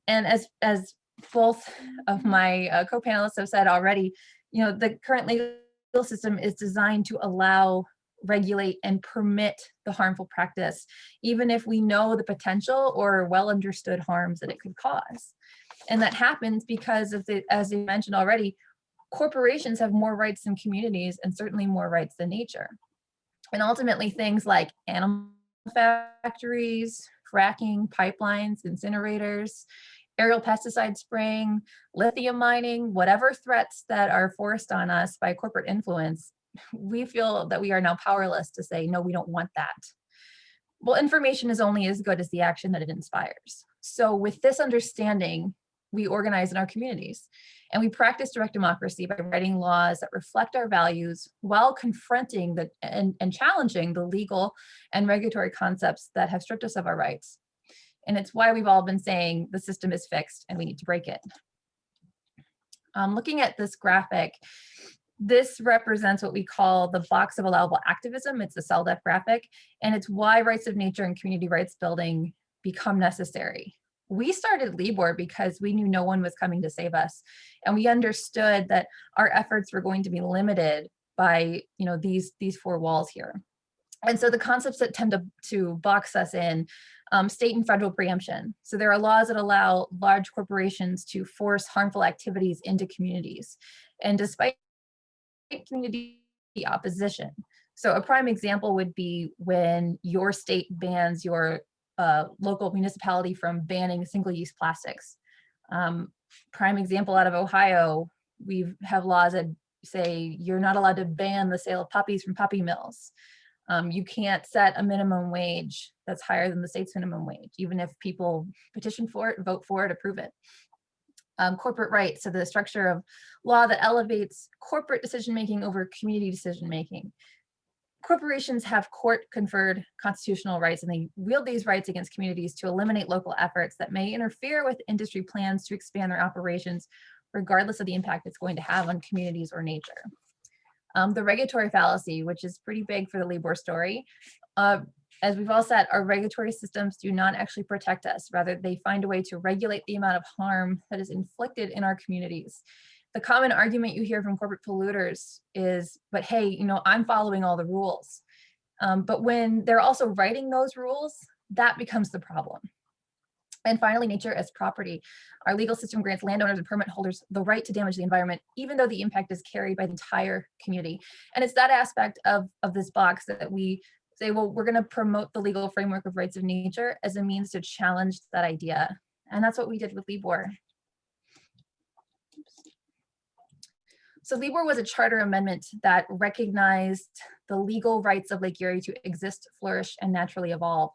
And as both of my co-panelists have said already, the current legal system is designed to allow, regulate, and permit the harmful practice, even if we know the potential or well understood harms that it could cause. And that happens because of as you mentioned already, corporations have more rights than communities, and certainly more rights than nature. And ultimately, things like animal factories, fracking, pipelines, incinerators, aerial pesticide spraying, lithium mining, whatever threats that are forced on us by corporate influence, we feel that we are now powerless to say, no, we don't want that. Well, information is only as good as the action that it inspires. So with this understanding, we organize in our communities, and we practice direct democracy by writing laws that reflect our values while confronting and challenging the legal and regulatory concepts that have stripped us of our rights. And it's why we've all been saying the system is fixed and we need to break it. Looking at this graphic, this represents what we call the box of allowable activism. It's a CELDEF graphic, and it's why rights of nature and community rights building become necessary. We started LIBOR because we knew no one was coming to save us. And we understood that our efforts were going to be limited by these four walls here. And so the concepts that tend to box us in, state and federal preemption. So there are laws that allow large corporations to force harmful activities into communities. And despite community opposition. So a prime example would be when your state bans your local municipality from banning single-use plastics. Prime example out of Ohio, we have laws that say you're not allowed to ban the sale of puppies from puppy mills. You can't set a minimum wage that's higher than the state's minimum wage, even if people petition for it, vote for it, approve it. Corporate rights, so the structure of law that elevates corporate decision-making over community decision-making. Corporations have court-conferred constitutional rights, and they wield these rights against communities to eliminate local efforts that may interfere with industry plans to expand their operations, regardless of the impact it's going to have on communities or nature. The regulatory fallacy, which is pretty big for the Libor story. As we've all said, our regulatory systems do not actually protect us. Rather, they find a way to regulate the amount of harm that is inflicted in our communities. The common argument you hear from corporate polluters is, but hey, you know, I'm following all the rules. But when they're also writing those rules, that becomes the problem. And finally, nature as property. Our legal system grants landowners and permit holders the right to damage the environment, even though the impact is carried by the entire community. And it's that aspect of this box that we say, well, we're going to promote the legal framework of rights of nature as a means to challenge that idea. And that's what we did with Libor. So Libor was a charter amendment that recognized the legal rights of Lake Erie to exist, flourish, and naturally evolve.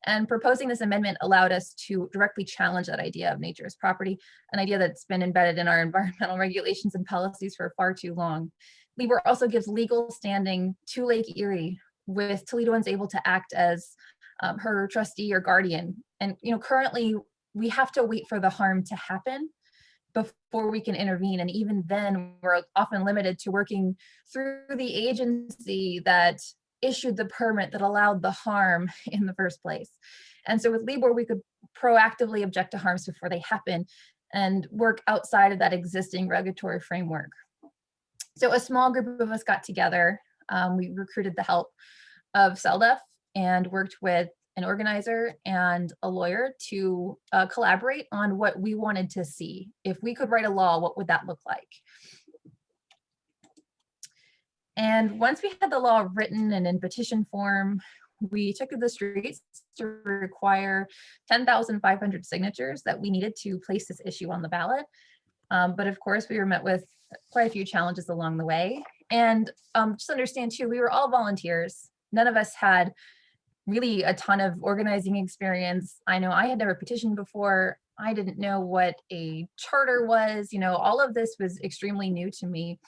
And proposing this amendment allowed us to directly challenge that idea of nature as property, an idea that's been embedded in our environmental regulations and policies for far too long. Libor also gives legal standing to Lake Erie, with Toledoans able to act as her trustee or guardian. And you know, currently we have to wait for the harm to happen before we can intervene. And even then, we're often limited to working through the agency that issued the permit that allowed the harm in the first place. And so with Libor, we could proactively object to harms before they happen and work outside of that existing regulatory framework. So a small group of us got together. We recruited the help of CELDF and worked with an organizer and a lawyer to collaborate on what we wanted to see. If we could write a law, what would that look like? And once we had the law written and in petition form, we took to the streets to require 10,500 signatures that we needed to place this issue on the ballot. But of course, we were met with quite a few challenges along the way. And just understand too, we were all volunteers. None of us had really a ton of organizing experience. I know I had never petitioned before. I didn't know what a charter was. You know, all of this was extremely new to me.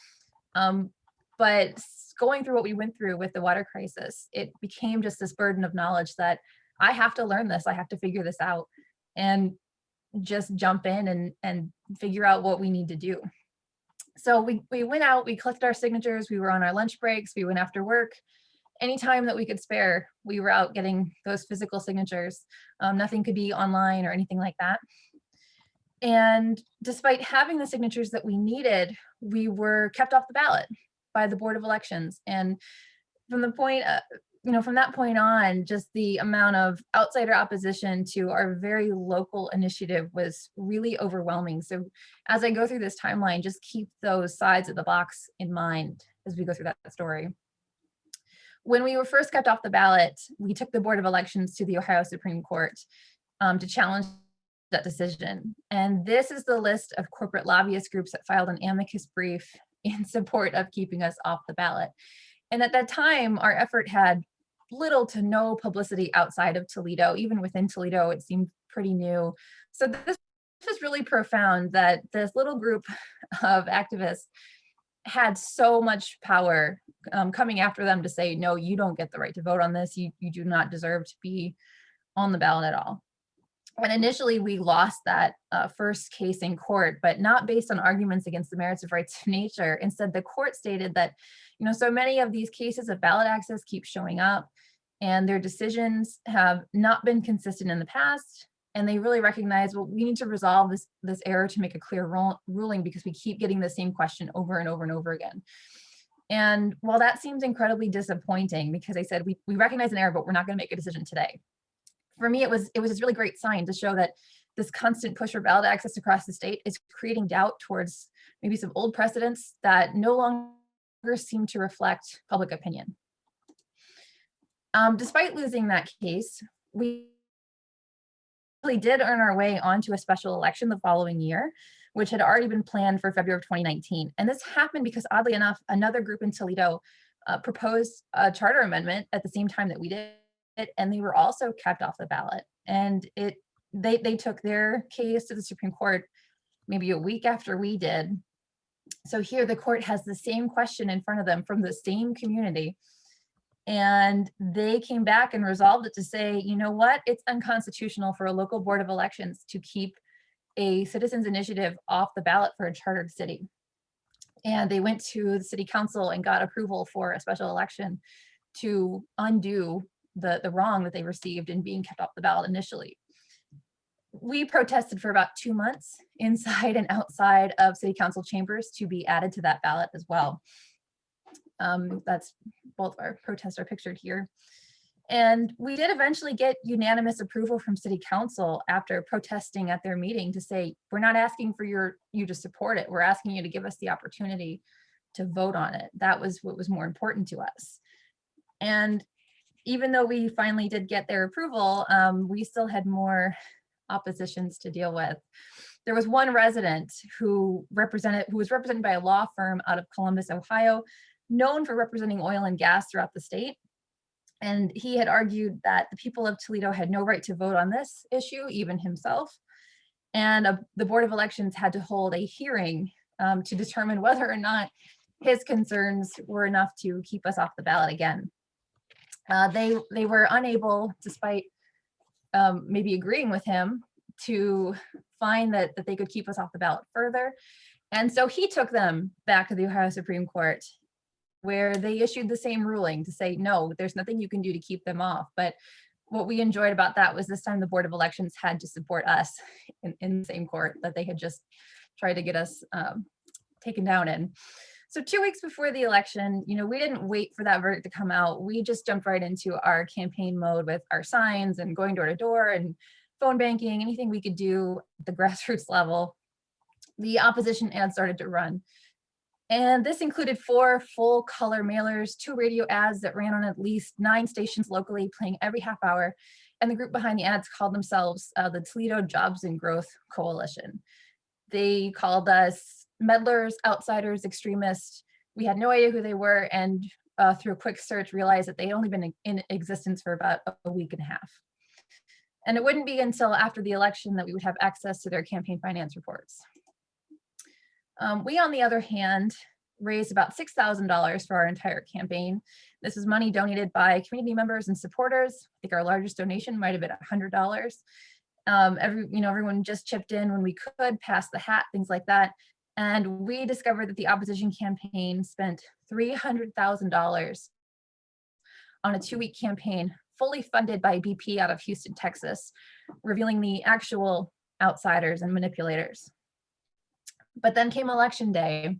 But going through what we went through with the water crisis, it became just this burden of knowledge that I have to learn this, I have to figure this out, and just jump in and figure out what we need to do. So we went out, we collected our signatures, we were on our lunch breaks, we went after work. Any time that we could spare, we were out getting those physical signatures. Nothing could be online or anything like that. And despite having the signatures that we needed, we were kept off the ballot by the Board of Elections. And from the point, from that point on, just the amount of outsider opposition to our very local initiative was really overwhelming. So as I go through this timeline, just keep those sides of the box in mind as we go through that story. When we were first kept off the ballot, we took the Board of Elections to the Ohio Supreme Court to challenge that decision. And this is the list of corporate lobbyist groups that filed an amicus brief in support of keeping us off the ballot. And at that time, our effort had little to no publicity outside of Toledo. Even within Toledo, it seemed pretty new. So this was really profound that this little group of activists had so much power coming after them to say, no, you don't get the right to vote on this. You do not deserve to be on the ballot at all. When initially we lost that first case in court, but not based on arguments against the merits of rights of nature. Instead, the court stated that, so many of these cases of ballot access keep showing up and their decisions have not been consistent in the past. And they really recognize, well, we need to resolve this error to make a clear ruling because we keep getting the same question over and over and over again. And while that seems incredibly disappointing, because they said, we recognize an error, but we're not going to make a decision today. For me, it was this really great sign to show that this constant push for ballot access across the state is creating doubt towards maybe some old precedents that no longer seem to reflect public opinion. Despite losing that case, we really did earn our way onto a special election the following year, which had already been planned for February of 2019. And this happened because, oddly enough, another group in Toledo proposed a charter amendment at the same time that we did, and they were also kept off the ballot. And they took their case to the Supreme Court maybe a week after we did. So here the court has the same question in front of them from the same community. And they came back and resolved it to say, you know what, it's unconstitutional for a local board of elections to keep a citizens initiative off the ballot for a chartered city. And they went to the city council and got approval for a special election to undo the wrong that they received in being kept off the ballot initially. We protested for about 2 months inside and outside of city council chambers to be added to that ballot as well. That's both our protests are pictured here. And we did eventually get unanimous approval from city council after protesting at their meeting to say, we're not asking for you to support it. We're asking you to give us the opportunity to vote on it. That was what was more important to us. And even though we finally did get their approval, we still had more oppositions to deal with. There was one resident who was represented by a law firm out of Columbus, Ohio, known for representing oil and gas throughout the state. And he had argued that the people of Toledo had no right to vote on this issue, even himself. And the Board of Elections had to hold a hearing to determine whether or not his concerns were enough to keep us off the ballot again. They were unable, despite maybe agreeing with him, to find that they could keep us off the ballot further. And so he took them back to the Ohio Supreme Court, where they issued the same ruling to say, no, there's nothing you can do to keep them off. But what we enjoyed about that was this time the Board of Elections had to support us in the same court that they had just tried to get us taken down in. So 2 weeks before the election, we didn't wait for that verdict to come out. We just jumped right into our campaign mode with our signs and going door to door and phone banking, anything we could do at the grassroots level. The opposition ads started to run. And this included 4 full color mailers, 2 radio ads that ran on at least 9 stations locally, playing every half hour. And the group behind the ads called themselves the Toledo Jobs and Growth Coalition. They called us meddlers, outsiders, extremists. We had no idea who they were, and through a quick search realized that they'd only been in existence for about a week and a half. And it wouldn't be until after the election that we would have access to their campaign finance reports. We, on the other hand, raised about $6,000 for our entire campaign. This is money donated by community members and supporters. I think our largest donation might have been $100. Everyone just chipped in when we could, pass the hat, things like that. And we discovered that the opposition campaign spent $300,000 on a 2-week campaign, fully funded by BP out of Houston, Texas, revealing the actual outsiders and manipulators. But then came election day,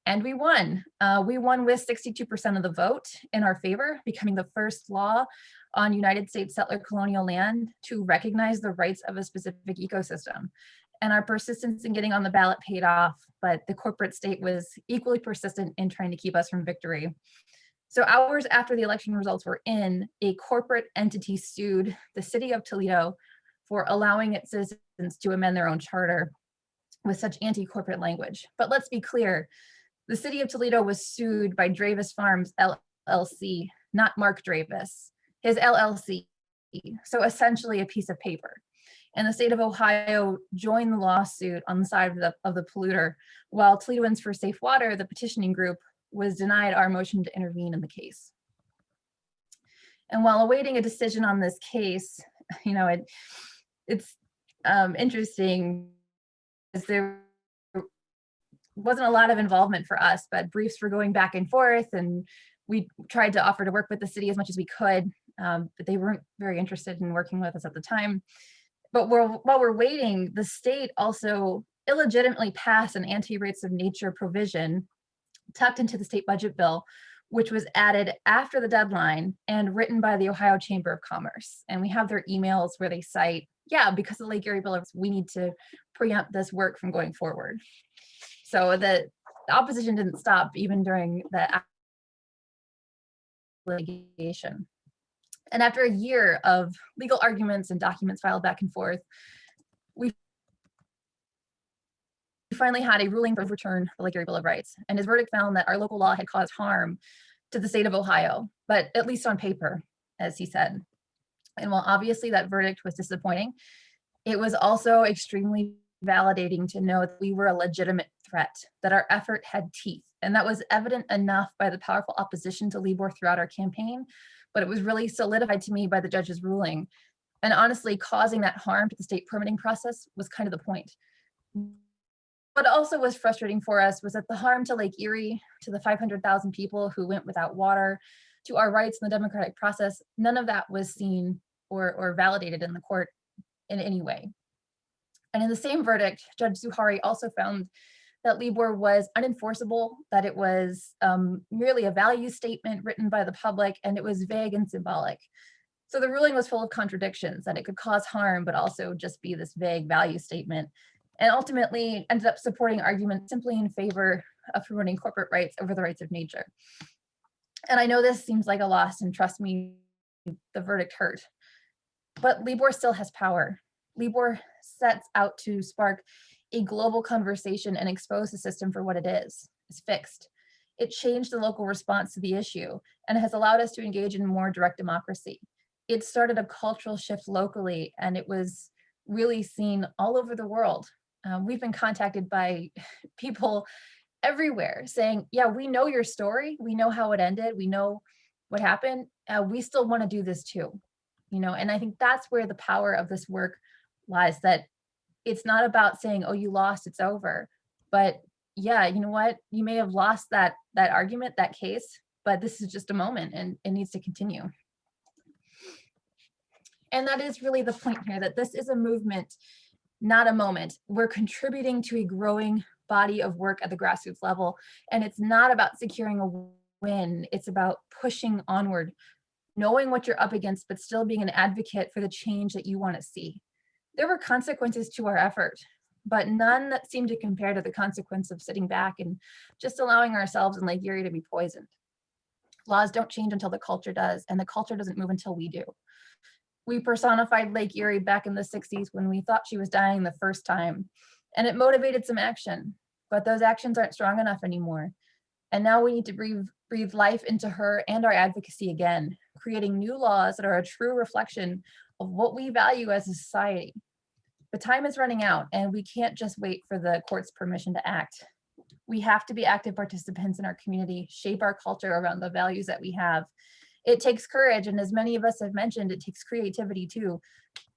and we won. We won with 62% of the vote in our favor, becoming the first law on United States settler colonial land to recognize the rights of a specific ecosystem. And our persistence in getting on the ballot paid off, but the corporate state was equally persistent in trying to keep us from victory. So hours after the election results were in, a corporate entity sued the city of Toledo for allowing its citizens to amend their own charter with such anti-corporate language. But let's be clear, the city of Toledo was sued by Dravis Farms LLC, not Mark Dravis, his LLC. So essentially a piece of paper. And the state of Ohio joined the lawsuit on the side of the polluter, while Toledoans for Safe Water, the petitioning group, was denied our motion to intervene in the case. And while awaiting a decision on this case, it's interesting, as there wasn't a lot of involvement for us, but briefs were going back and forth, and we tried to offer to work with the city as much as we could, but they weren't very interested in working with us at the time. But while we're waiting, the state also illegitimately passed an anti-rates of nature provision tucked into the state budget bill, which was added after the deadline and written by the Ohio Chamber of Commerce. And we have their emails where they cite, yeah, because of the Lake Erie Bill, we need to preempt this work from going forward. So the opposition didn't stop even during the litigation. And after a year of legal arguments and documents filed back and forth, we finally had a ruling to overturn the Lake Erie Bill of Rights, and his verdict found that our local law had caused harm to the state of Ohio, but at least on paper, as he said. And while obviously that verdict was disappointing, it was also extremely validating to know that we were a legitimate threat, that our effort had teeth. And that was evident enough by the powerful opposition to Libor throughout our campaign, but it was really solidified to me by the judge's ruling. And honestly, causing that harm to the state permitting process was kind of the point. What also was frustrating for us was that the harm to Lake Erie, to the 500,000 people who went without water, to our rights in the democratic process, none of that was seen or validated in the court in any way. And in the same verdict, Judge Zuhari also found that Libor was unenforceable, that it was merely a value statement written by the public, and it was vague and symbolic. So the ruling was full of contradictions, that it could cause harm, but also just be this vague value statement, and ultimately ended up supporting arguments simply in favor of promoting corporate rights over the rights of nature. And I know this seems like a loss, and trust me, the verdict hurt. But Libor still has power. Libor sets out to spark a global conversation and expose the system for what it is. It's fixed. It changed the local response to the issue and has allowed us to engage in more direct democracy. It started a cultural shift locally, and it was really seen all over the world. We've been contacted by people everywhere saying, yeah, we know your story. We know how it ended. We know what happened. We still want to do this too. And I think that's where the power of this work lies, that it's not about saying, oh, you lost, it's over. But yeah, you know what? You may have lost that argument, that case, but this is just a moment and it needs to continue. And that is really the point here, that this is a movement, not a moment. We're contributing to a growing body of work at the grassroots level. And it's not about securing a win. It's about pushing onward, knowing what you're up against, but still being an advocate for the change that you want to see. There were consequences to our effort, but none that seemed to compare to the consequence of sitting back and just allowing ourselves in Lake Erie to be poisoned. Laws don't change until the culture does, and the culture doesn't move until we do. We personified Lake Erie back in the 60s when we thought she was dying the first time, and it motivated some action, but those actions aren't strong enough anymore. And now we need to breathe life into her and our advocacy again, creating new laws that are a true reflection of what we value as a society. But time is running out, and we can't just wait for the court's permission to act. We have to be active participants in our community, shape our culture around the values that we have. It takes courage, and as many of us have mentioned, it takes creativity too,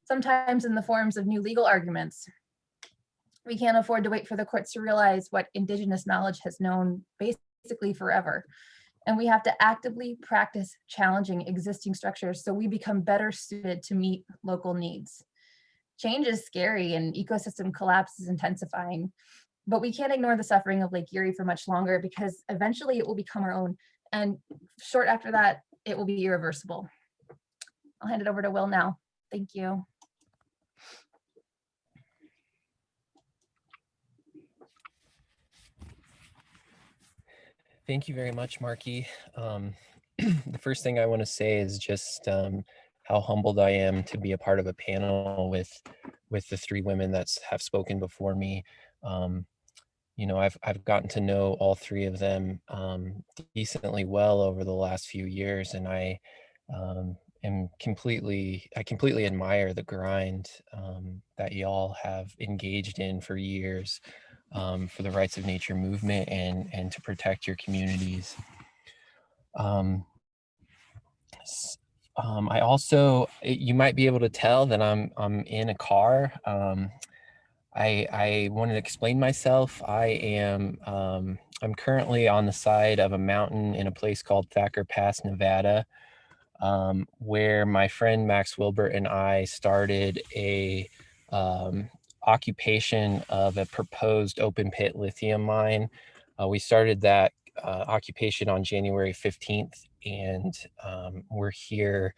sometimes in the forms of new legal arguments. We can't afford to wait for the courts to realize what Indigenous knowledge has known basically forever. And we have to actively practice challenging existing structures so we become better suited to meet local needs. Change is scary and ecosystem collapse is intensifying, but we can't ignore the suffering of Lake Erie for much longer, because eventually it will become our own. And short after that, it will be irreversible. I'll hand it over to Will now. Thank you. Thank you very much, Marky. The first thing I want to say is just how humbled I am to be a part of a panel with the three women that have spoken before me. I've gotten to know all three of them decently well over the last few years, and I completely admire the grind that y'all have engaged in for years. For the rights of nature movement and to protect your communities. I also, you might be able to tell that I'm in a car. I want to explain myself. I'm currently on the side of a mountain in a place called Thacker Pass, Nevada, where my friend Max Wilbert and I started a occupation of a proposed open pit lithium mine. We started that occupation on January 15th, and we're here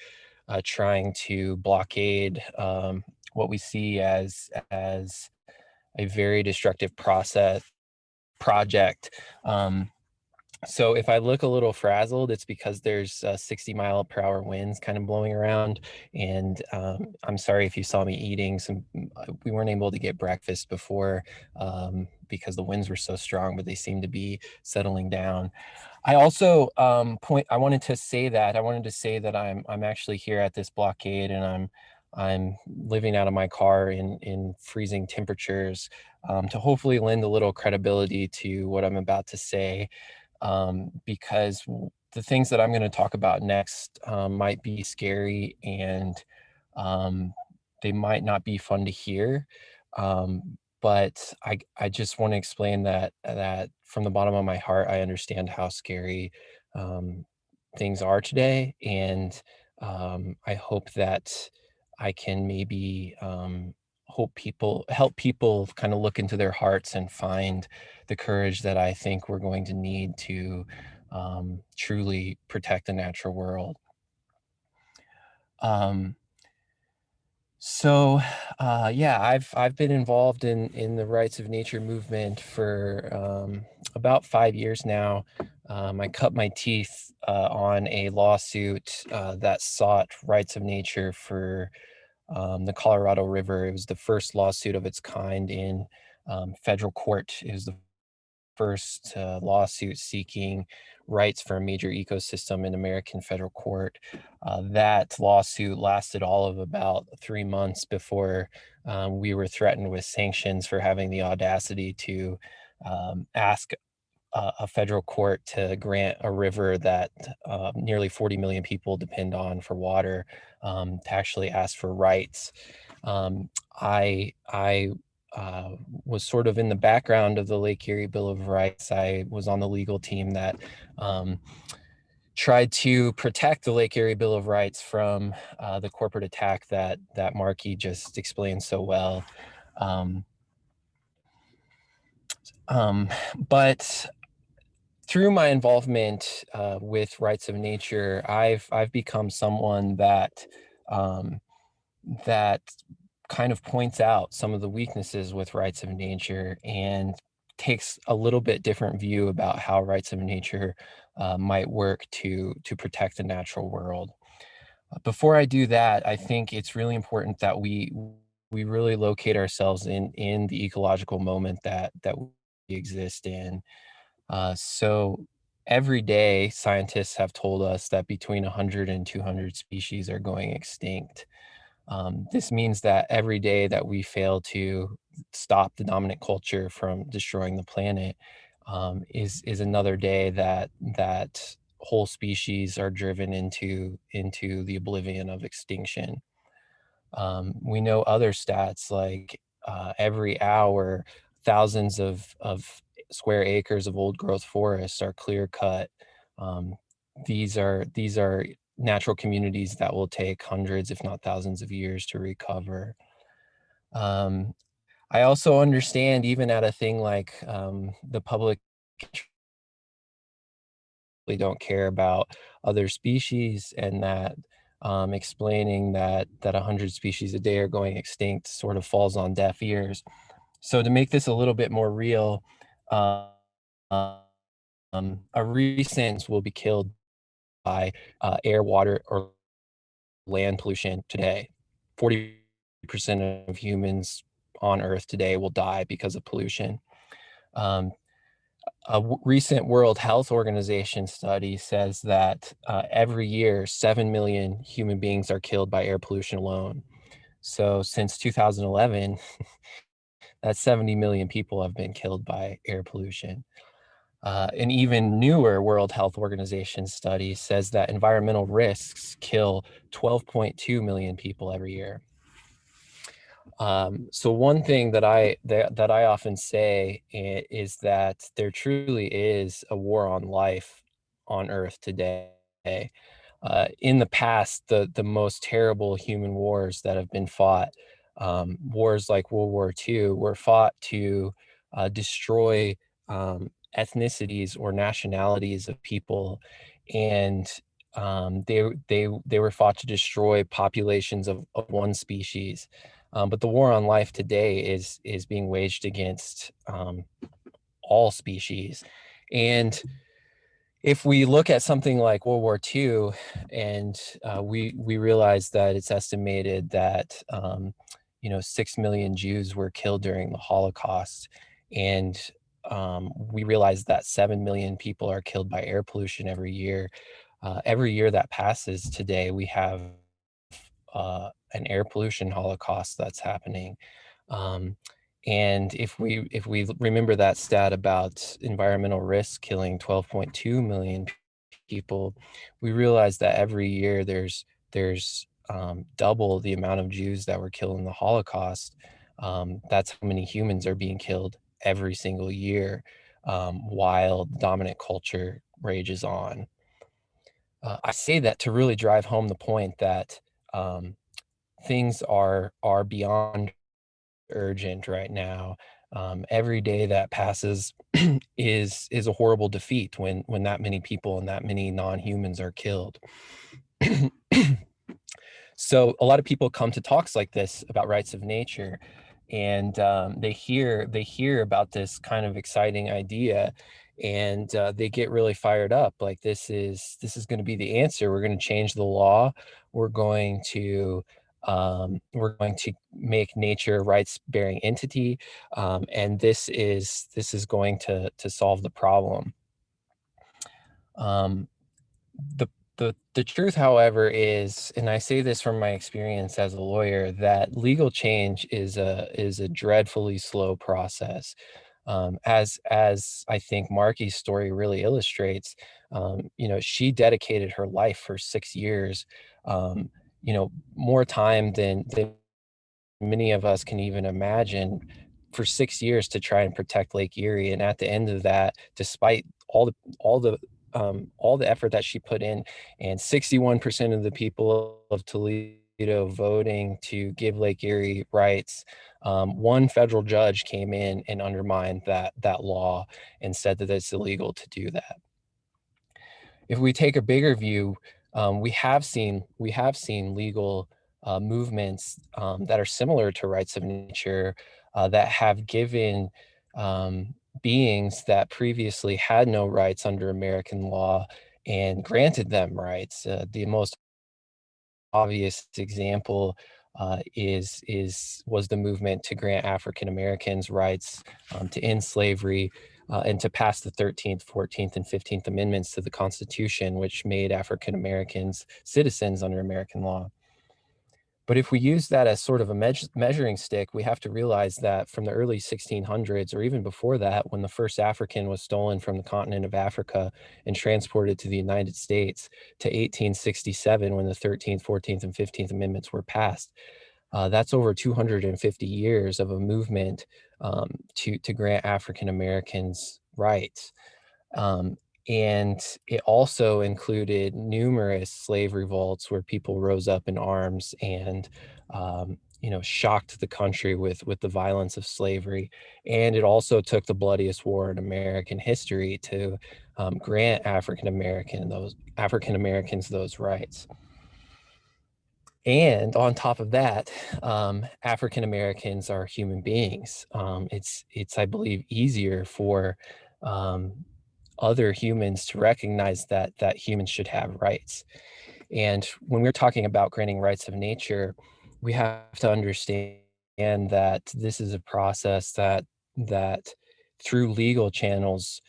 trying to blockade what we see as a very destructive project. So if I look a little frazzled, it's because there's 60-mile-per-hour winds kind of blowing around. And I'm sorry if you saw me eating some, we weren't able to get breakfast before because the winds were so strong, but they seem to be settling down. I also I wanted to say that I'm actually here at this blockade, and I'm living out of my car in freezing temperatures, to hopefully lend a little credibility to what I'm about to say, because the things that I'm going to talk about next might be scary, and they might not be fun to hear. But I just want to explain that from the bottom of my heart, I understand how scary things are today, and I hope that I can maybe help people kind of look into their hearts and find the courage that I think we're going to need to truly protect the natural world. Um, yeah, I've been involved in the rights of nature movement for about 5 years now. I cut my teeth on a lawsuit that sought rights of nature for the Colorado River. It was the first lawsuit of its kind in federal court. It was the first lawsuit seeking rights for a major ecosystem in American federal court. That lawsuit lasted all of about 3 months before we were threatened with sanctions for having the audacity to ask a federal court to grant a river that nearly 40 million people depend on for water, to actually ask for rights. I was sort of in the background of the Lake Erie Bill of Rights. I was on the legal team that tried to protect the Lake Erie Bill of Rights from the corporate attack that Marky just explained so well. But through my involvement with rights of nature, I've become someone that that kind of points out some of the weaknesses with rights of nature and takes a little bit different view about how rights of nature might work to protect the natural world. Before I do that, I think it's really important that we really locate ourselves in the ecological moment that we exist in. So every day, scientists have told us that between 100 and 200 species are going extinct. This means that every day that we fail to stop the dominant culture from destroying the planet is another day that whole species are driven into the oblivion of extinction. We know other stats like every hour, thousands of square acres of old growth forests are clear cut. Um, these are natural communities that will take hundreds, if not thousands of years to recover. Um, I also understand even at a thing like the public really don't care about other species, and that explaining that 100 species a day are going extinct sort of falls on deaf ears. So to make this a little bit more real, uh, a recent will be killed by air, water, or land pollution today. 40% of humans on Earth today will die because of pollution. Um, recent World Health Organization study says that every year, 7 million human beings are killed by air pollution alone. So since 2011, that's 70 million people have been killed by air pollution. An even newer World Health Organization study says that environmental risks kill 12.2 million people every year. So one thing that I often say is that there truly is a war on life on Earth today. In the past, the most terrible human wars that have been fought, wars like World War II, were fought to destroy ethnicities or nationalities of people, and they were fought to destroy populations of one species. But the war on life today is being waged against all species. And if we look at something like World War II, and we realize that it's estimated that 6 million Jews were killed during the Holocaust, And we realize that 7 million people are killed by air pollution every year. Every year that passes today, we have an air pollution holocaust that's happening. And if we remember that stat about environmental risk killing 12.2 million people, we realize that every year there's double the amount of Jews that were killed in the Holocaust. That's how many humans are being killed every single year, while dominant culture rages on. I say that to really drive home the point that things are beyond urgent right now. Every day that passes is a horrible defeat when that many people and that many non-humans are killed. So a lot of people come to talks like this about rights of nature, and they hear about this kind of exciting idea, and they get really fired up. Like, this is going to be the answer. We're going to change the law. We're going to make nature a rights-bearing entity, and this is going to solve the problem. The the truth, however, is, and I say this from my experience as a lawyer, that legal change is a dreadfully slow process. As I think Marky's story really illustrates, she dedicated her life for 6 years, more time than many of us can even imagine, for 6 years to try and protect Lake Erie. And at the end of that, despite all the effort that she put in, and 61% of the people of Toledo voting to give Lake Erie rights, one federal judge came in and undermined that law and said that it's illegal to do that. If we take a bigger view, we have seen legal movements that are similar to rights of nature, that have given beings that previously had no rights under American law and granted them rights. The most obvious example was the movement to grant African Americans rights, to end slavery, and to pass the 13th, 14th, and 15th Amendments to the Constitution, which made African Americans citizens under American law. But if we use that as sort of a measuring stick, we have to realize that from the early 1600s, or even before that, when the first African was stolen from the continent of Africa and transported to the United States, to 1867, when the 13th, 14th, and 15th Amendments were passed, that's over 250 years of a movement to grant African Americans rights. And it also included numerous slave revolts where people rose up in arms and shocked the country with the violence of slavery. And it also took the bloodiest war in American history to grant African Americans those rights. And on top of that, African Americans are human beings. It's I believe easier for other humans to recognize that humans should have rights. And when we're talking about granting rights of nature, we have to understand that this is a process that through legal channels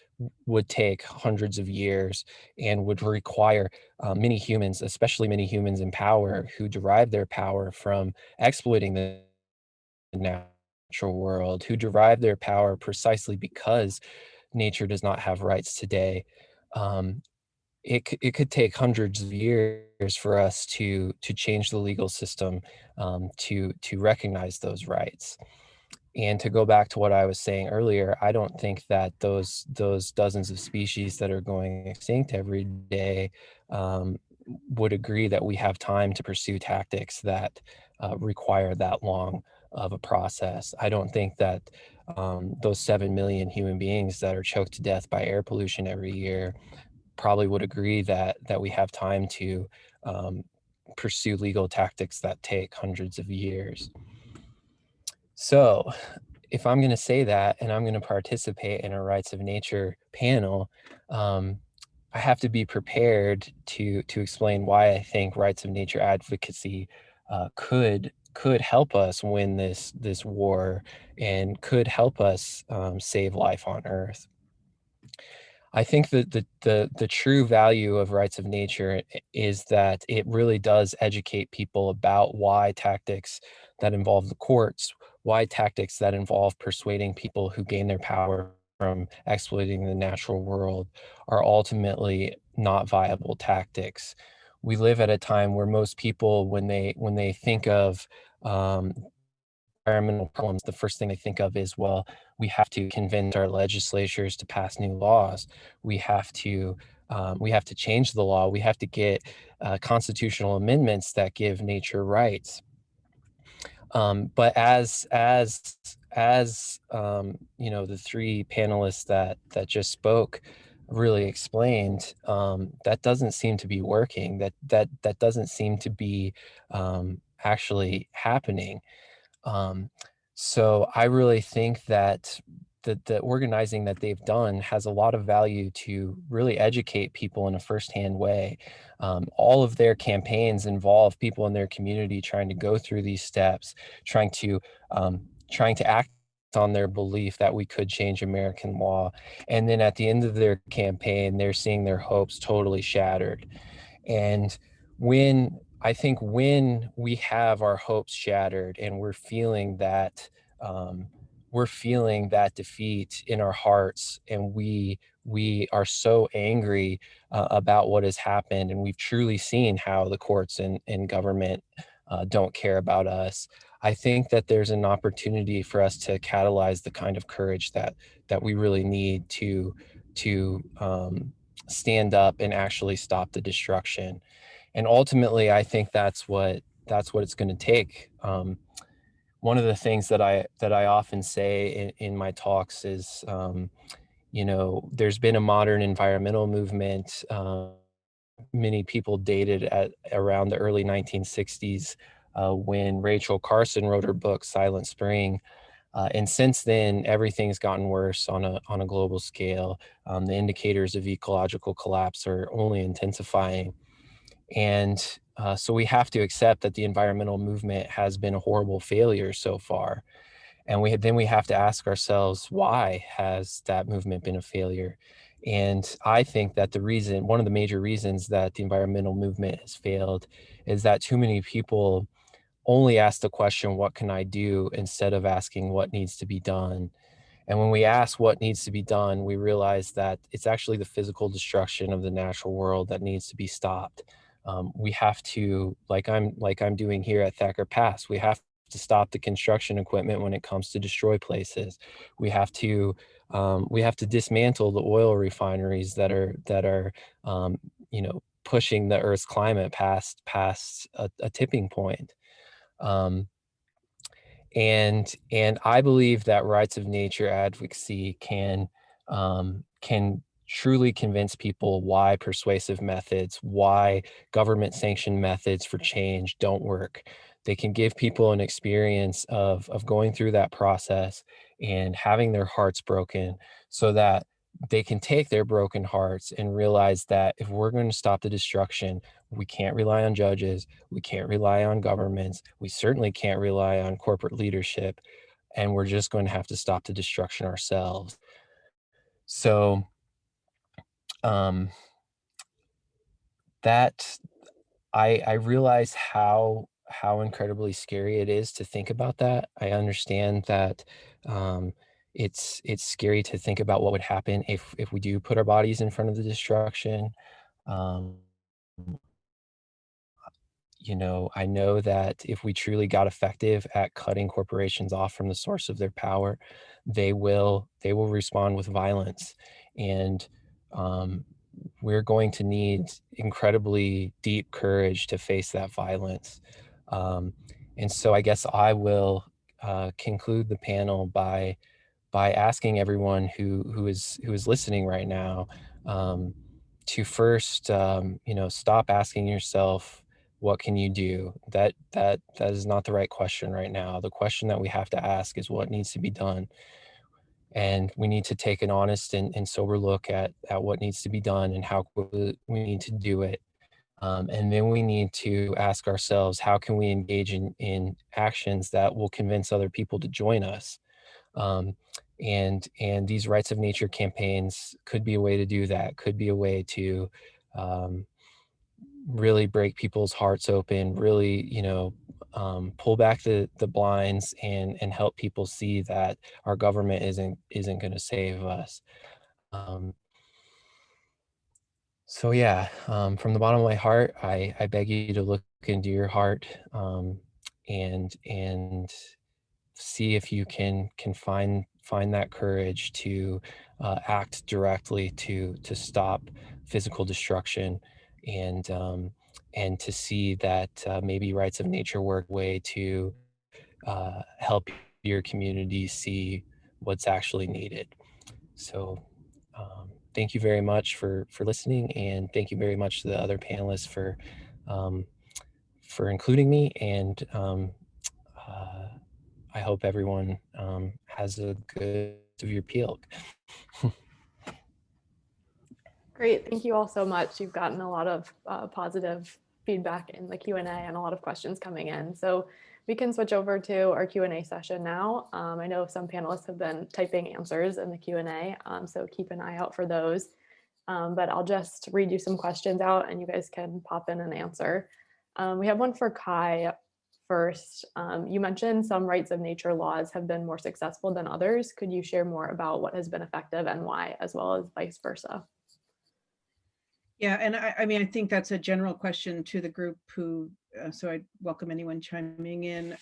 would take hundreds of years and would require many humans, especially many humans in power, who derive their power from exploiting the natural world, who derive their power precisely because nature does not have rights today. It could take hundreds of years for us to change the legal system, to recognize those rights. And to go back to what I was saying earlier, I don't think that those dozens of species that are going extinct every day would agree that we have time to pursue tactics that require that long of a process. I don't think that those 7 million human beings that are choked to death by air pollution every year probably would agree that we have time to pursue legal tactics that take hundreds of years. So if I'm going to say that, and I'm going to participate in a rights of nature panel, I have to be prepared to explain why I think rights of nature advocacy could could help us win this war and could help us save life on Earth. I think that the true value of rights of nature is that it really does educate people about why tactics that involve the courts, why tactics that involve persuading people who gain their power from exploiting the natural world are ultimately not viable tactics. We live at a time where most people, when they think of environmental problems, the first thing they think of is, well, we have to convince our legislatures to pass new laws. We have to change the law. We have to get constitutional amendments that give nature rights. But as the three panelists that just spoke really explained, that doesn't seem to be working. That doesn't seem to be actually happening. So I really think that the organizing that they've done has a lot of value to really educate people in a firsthand way. All of their campaigns involve people in their community trying to go through these steps, trying to act on their belief that we could change American law. And then at the end of their campaign, they're seeing their hopes totally shattered. And when we have our hopes shattered and we're feeling that defeat in our hearts, and we are so angry about what has happened, and we've truly seen how the courts and government don't care about us. I think that there's an opportunity for us to catalyze the kind of courage that we really need to stand up and actually stop the destruction. And ultimately, I think that's what it's going to take. One of the things that I often say in my talks is, there's been a modern environmental movement. Many people dated at around the early 1960s when Rachel Carson wrote her book Silent Spring. And since then, everything's gotten worse on a global scale. The indicators of ecological collapse are only intensifying. And so we have to accept that the environmental movement has been a horrible failure so far. And then we have to ask ourselves, why has that movement been a failure? And I think that one of the major reasons that the environmental movement has failed is that too many people only ask the question, what can I do, instead of asking what needs to be done. And when we ask what needs to be done, we realize that it's actually the physical destruction of the natural world that needs to be stopped. We have to, like I'm doing here at Thacker Pass, we have to stop the construction equipment when it comes to destroy places. We have to dismantle the oil refineries that are pushing the Earth's climate past a tipping point. And I believe that rights of nature advocacy can truly convince people why persuasive methods, why government sanctioned methods for change don't work. They can give people an experience of going through that process and having their hearts broken, so that they can take their broken hearts and realize that if we're going to stop the destruction, we can't rely on judges, we can't rely on governments, we certainly can't rely on corporate leadership, and we're just going to have to stop the destruction ourselves. So that I realize how incredibly scary it is to think about that. I understand that it's scary to think about what would happen if we do put our bodies in front of the destruction. Um, I know that if we truly got effective at cutting corporations off from the source of their power, they will respond with violence. And we're going to need incredibly deep courage to face that violence. And so I guess I will conclude the panel by asking everyone who is listening right now to first, stop asking yourself, what can you do? That is not the right question right now. The question that we have to ask is what needs to be done. And we need to take an honest and sober look at what needs to be done and how quickly we need to do it. And then we need to ask ourselves, how can we engage in actions that will convince other people to join us? And these rights of nature campaigns could be a way to do that, could be a way to really break people's hearts open, really, pull back the blinds and help people see that our government isn't going to save us. So yeah, from the bottom of my heart, I beg you to look into your heart, and see if you can find that courage to act directly to stop physical destruction, and to see that maybe rights of nature work way to help your community see what's actually needed. So thank you very much for listening, and thank you very much to the other panelists um, for including me. And uh, I hope everyone has a good of your PILG. Great, thank you all so much. You've gotten a lot of positive feedback in the Q&A and a lot of questions coming in. So we can switch over to our Q&A session now. I know some panelists have been typing answers in the Q&A, so keep an eye out for those. But I'll just read you some questions out and you guys can pop in and answer. We have one for Kai first. You mentioned some rights of nature laws have been more successful than others. Could you share more about what has been effective and why, as well as vice versa? Yeah, and I mean, I think that's a general question to the group who, so I welcome anyone chiming in.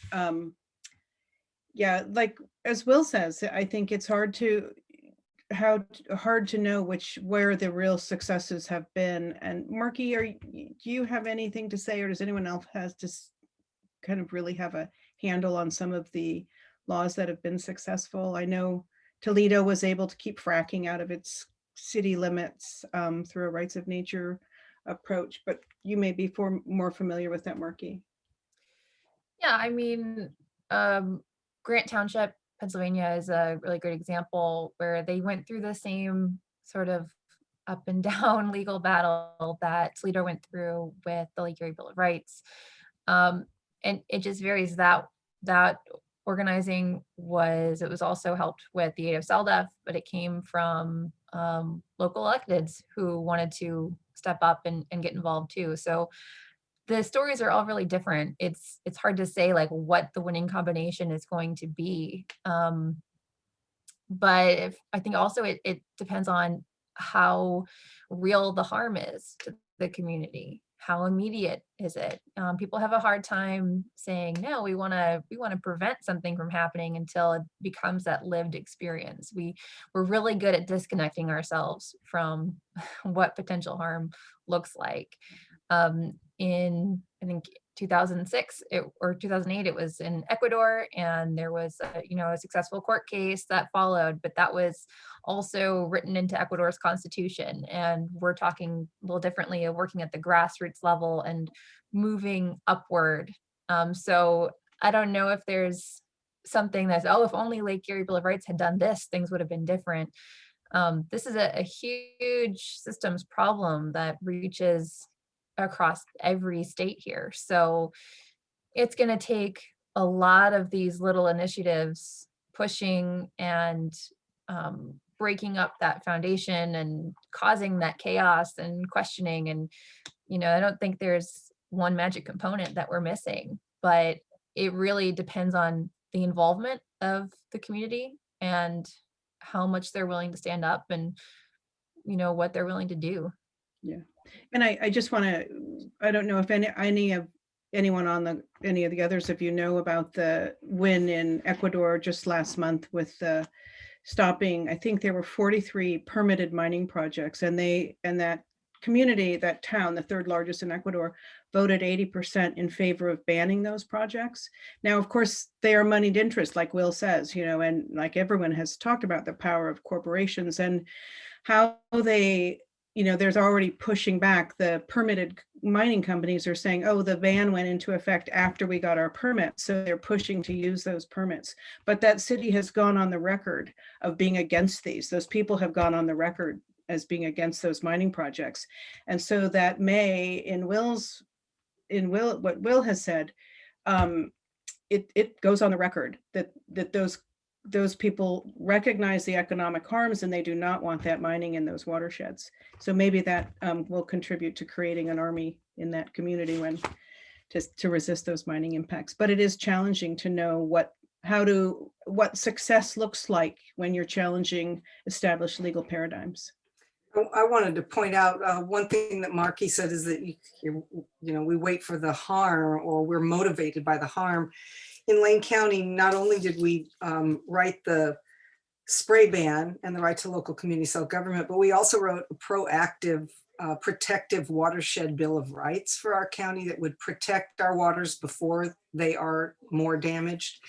Yeah, like as Will says, I think it's hard to know where the real successes have been. And Marky, do you have anything to say, or does anyone else has to kind of really have a handle on some of the laws that have been successful? I know Toledo was able to keep fracking out of its city limits through a rights of nature approach, but you may be more familiar with that, Marky. Yeah, I mean, Grant Township, Pennsylvania is a really great example where they went through the same sort of up and down legal battle that Toledo went through with the Lake Erie Bill of Rights. And it just varies. That organizing was also helped with the aid of SELDF, but it came from local electeds who wanted to step up and get involved too. So the stories are all really different. It's hard to say like what the winning combination is going to be. But I think also it depends on how real the harm is to the community. How immediate is it? People have a hard time saying, no, we want to prevent something from happening until it becomes that lived experience. We're really good at disconnecting ourselves from what potential harm looks like. In I think 2006 or 2008, it was in Ecuador, and there was a successful court case that followed, but that was also written into Ecuador's constitution. And we're talking a little differently of working at the grassroots level and moving upward. So I don't know if there's something that's, if only Lake Erie Bill of Rights had done this, things would have been different. This is a huge systems problem that reaches across every state here. So it's going to take a lot of these little initiatives pushing and breaking up that foundation and causing that chaos and questioning. And, I don't think there's one magic component that we're missing, but it really depends on the involvement of the community and how much they're willing to stand up and, what they're willing to do. Yeah. And I just want to, I don't know if anyone on any of the others of you know about the win in Ecuador just last month with stopping, I think there were 43 permitted mining projects, and that community, that town, the third largest in Ecuador, voted 80% in favor of banning those projects. Now, of course, they are moneyed interest, like Will says, and like everyone has talked about the power of corporations and how they, there's already pushing back. The permitted mining companies are saying, the ban went into effect after we got our permits. So they're pushing to use those permits. But that city has gone on the record of being against these. Those people have gone on the record as being against those mining projects. And so that may, what Will has said, it goes on the record that those people recognize the economic harms and they do not want that mining in those watersheds. So maybe that will contribute to creating an army in that community to resist those mining impacts. But it is challenging to know what success looks like when you're challenging established legal paradigms. I wanted to point out one thing that Marky said is that we wait for the harm, or we're motivated by the harm. In Lane County, not only did we write the spray ban and the right to local community self-government, but we also wrote a proactive protective watershed bill of rights for our county that would protect our waters before they are more damaged.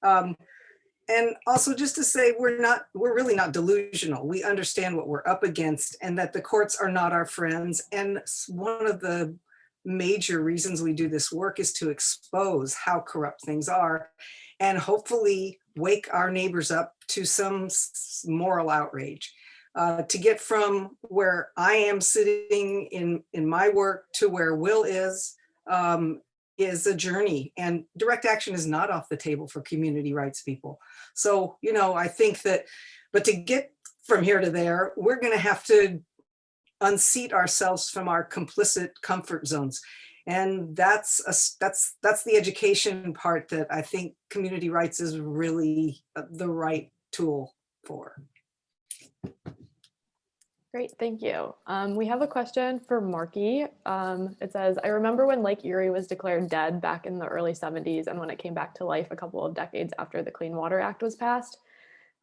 And also just to say, we're really not delusional. We understand what we're up against and that the courts are not our friends. And one of the major reasons we do this work is to expose how corrupt things are and hopefully wake our neighbors up to some moral outrage. To get from where I am sitting in my work to where Will is a journey, and direct action is not off the table for community rights people. So, I think that, but to get from here to there, we're going to have to unseat ourselves from our complicit comfort zones. And that's the education part that I think community rights is really the right tool for. Great, thank you. We have a question for Marky. It says, I remember when Lake Erie was declared dead back in the early 70s and when it came back to life a couple of decades after the Clean Water Act was passed,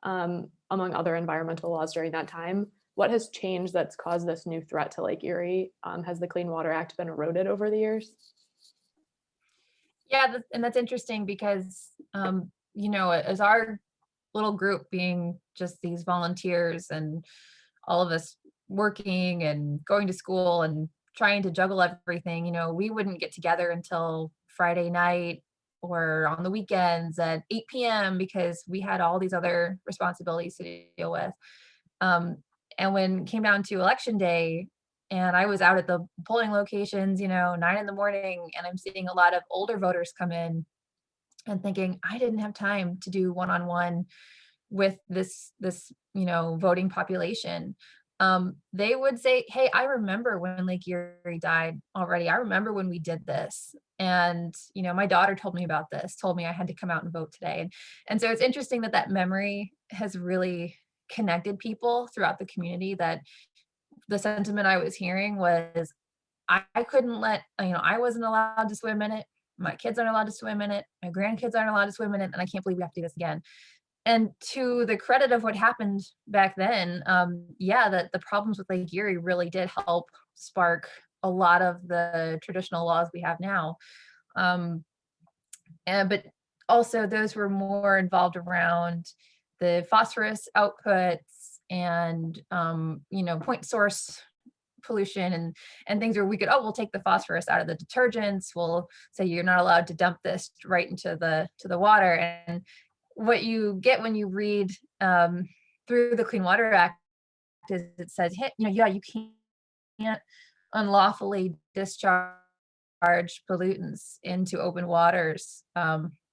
among other environmental laws during that time. What has changed that's caused this new threat to Lake Erie? Has the Clean Water Act been eroded over the years? Yeah, and that's interesting because, as our little group being just these volunteers and all of us working and going to school and trying to juggle everything, we wouldn't get together until Friday night or on the weekends at 8 p.m. because we had all these other responsibilities to deal with. And when it came down to election day, and I was out at the polling locations, 9 in the morning, and I'm seeing a lot of older voters come in and thinking, I didn't have time to do one-on-one with this voting population. They would say, hey, I remember when Lake Erie died already. I remember when we did this. And, my daughter told me about this, told me I had to come out and vote today. And so it's interesting that memory has really connected people throughout the community, that the sentiment I was hearing was, I couldn't I wasn't allowed to swim in it. My kids aren't allowed to swim in it. My grandkids aren't allowed to swim in it. And I can't believe we have to do this again. And to the credit of what happened back then, that the problems with Lake Erie really did help spark a lot of the traditional laws we have now. But also those were more involved around the phosphorus outputs and, point source pollution and things where we could, we'll take the phosphorus out of the detergents. We'll say you're not allowed to dump this right into the water. And what you get when you read through the Clean Water Act is it says, hey, you can't unlawfully discharge pollutants into open waters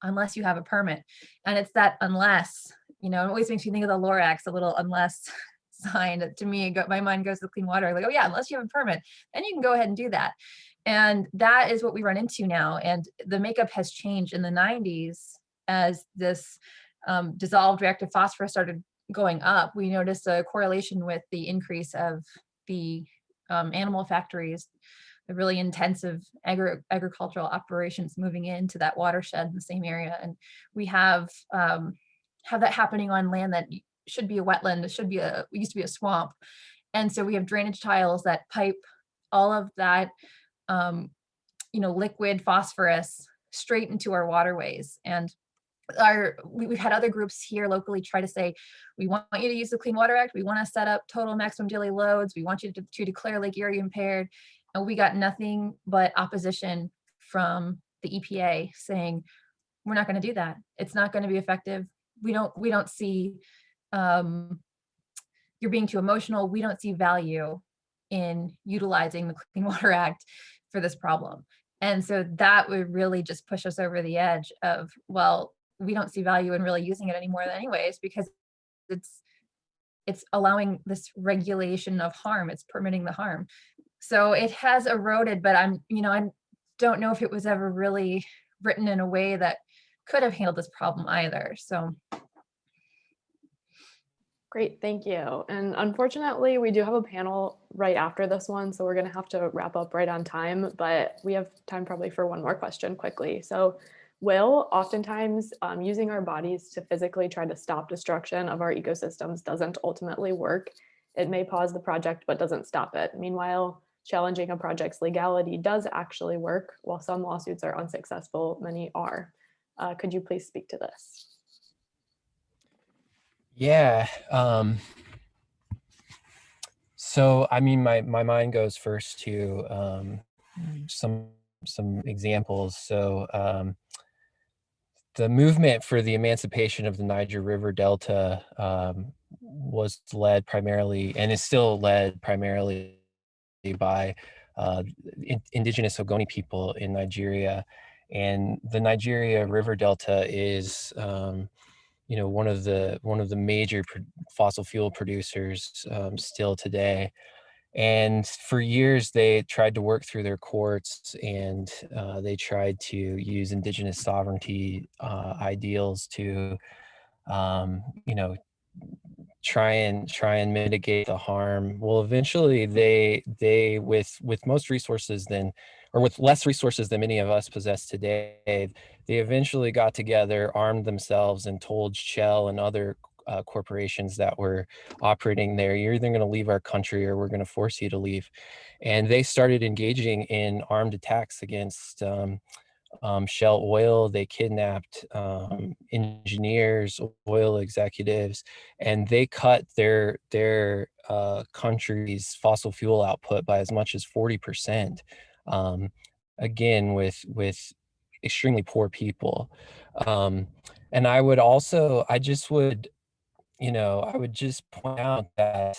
unless you have a permit. And it's that unless, it always makes me think of the Lorax, a little unless sign. To me, my mind goes to clean water. Like, oh yeah, unless you have a permit, then you can go ahead and do that. And that is what we run into now. And the makeup has changed in the 90s as this dissolved reactive phosphorus started going up. We noticed a correlation with the increase of the animal factories, the really intensive agricultural operations moving into that watershed in the same area. And we have that happening on land that should be a wetland. It used to be a swamp. And so we have drainage tiles that pipe all of that, liquid phosphorus straight into our waterways. And we've had other groups here locally try to say, we want you to use the Clean Water Act. We want to set up total maximum daily loads. We want you to declare Lake Erie impaired. And we got nothing but opposition from the EPA saying, we're not going to do that. It's not going to be effective. We don't see the you're being too emotional. We don't see value in utilizing the Clean Water Act for this problem. And so that would really just push us over the edge of, well, we don't see value in really using it anymore anyways, because it's allowing this regulation of harm. It's permitting the harm. So it has eroded, but I don't know if it was ever really written in a way that could have handled this problem either. So. Great, thank you. And unfortunately, we do have a panel right after this one, so we're going to have to wrap up right on time, but we have time probably for one more question quickly. So Will, oftentimes using our bodies to physically try to stop destruction of our ecosystems doesn't ultimately work. It may pause the project, but doesn't stop it. Meanwhile, challenging a project's legality does actually work. While some lawsuits are unsuccessful, many are. Could you please speak to this? Yeah. So, I mean, my mind goes first to some examples. So, the movement for the emancipation of the Niger River Delta was led primarily, and is still led primarily, by indigenous Ogoni people in Nigeria. And the Nigeria River Delta is one of the major fossil fuel producers still today. And for years, they tried to work through their courts, and they tried to use indigenous sovereignty ideals to, try and mitigate the harm. Well, eventually, they with most resources with less resources than many of us possess today, they eventually got together, armed themselves, and told Shell and other corporations that were operating there, you're either going to leave our country or we're going to force you to leave. And they started engaging in armed attacks against Shell Oil. They kidnapped engineers, oil executives, and they cut their country's fossil fuel output by as much as 40%. Again, with extremely poor people. And I would just point out that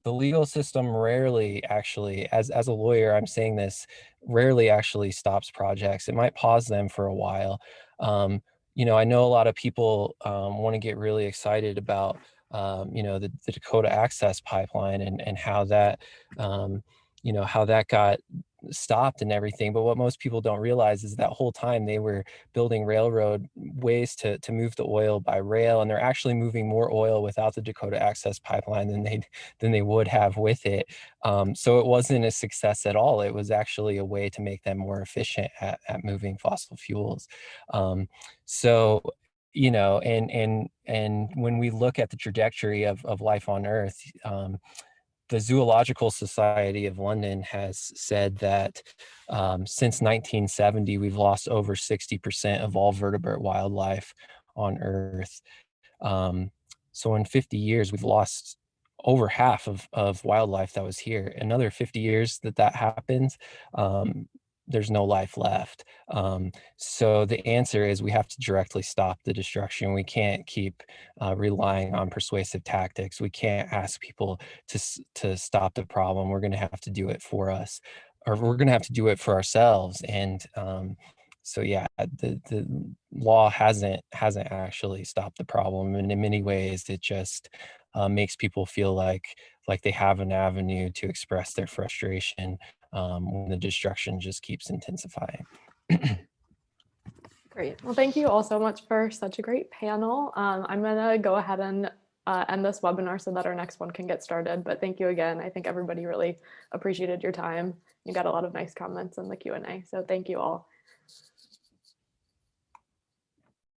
the legal system rarely actually, as a lawyer, I'm saying this, rarely actually stops projects. It might pause them for a while. I know a lot of people want to get really excited about, the Dakota Access Pipeline and how that, how that got stopped and everything. But what most people don't realize is that whole time they were building railroad ways to move the oil by rail, and they're actually moving more oil without the Dakota Access Pipeline than they would have with it. So it wasn't a success at all. It was actually a way to make them more efficient at moving fossil fuels. So and when we look at the trajectory of life on Earth, the Zoological Society of London has said that since 1970, we've lost over 60% of all vertebrate wildlife on Earth. So in 50 years, we've lost over half of wildlife that was here. Another 50 years that happens, there's no life left. So the answer is we have to directly stop the destruction. We can't keep relying on persuasive tactics. We can't ask people to stop the problem. We're going to have to do it for us, or we're going to have to do it for ourselves. And so yeah, the law hasn't actually stopped the problem, and in many ways, it just makes people feel like they have an avenue to express their frustration when the destruction just keeps intensifying. Great. Well, thank you all so much for such a great panel. I'm going to go ahead and end this webinar so that our next one can get started. But thank you again. I think everybody really appreciated your time. You got a lot of nice comments in the Q&A. So thank you all.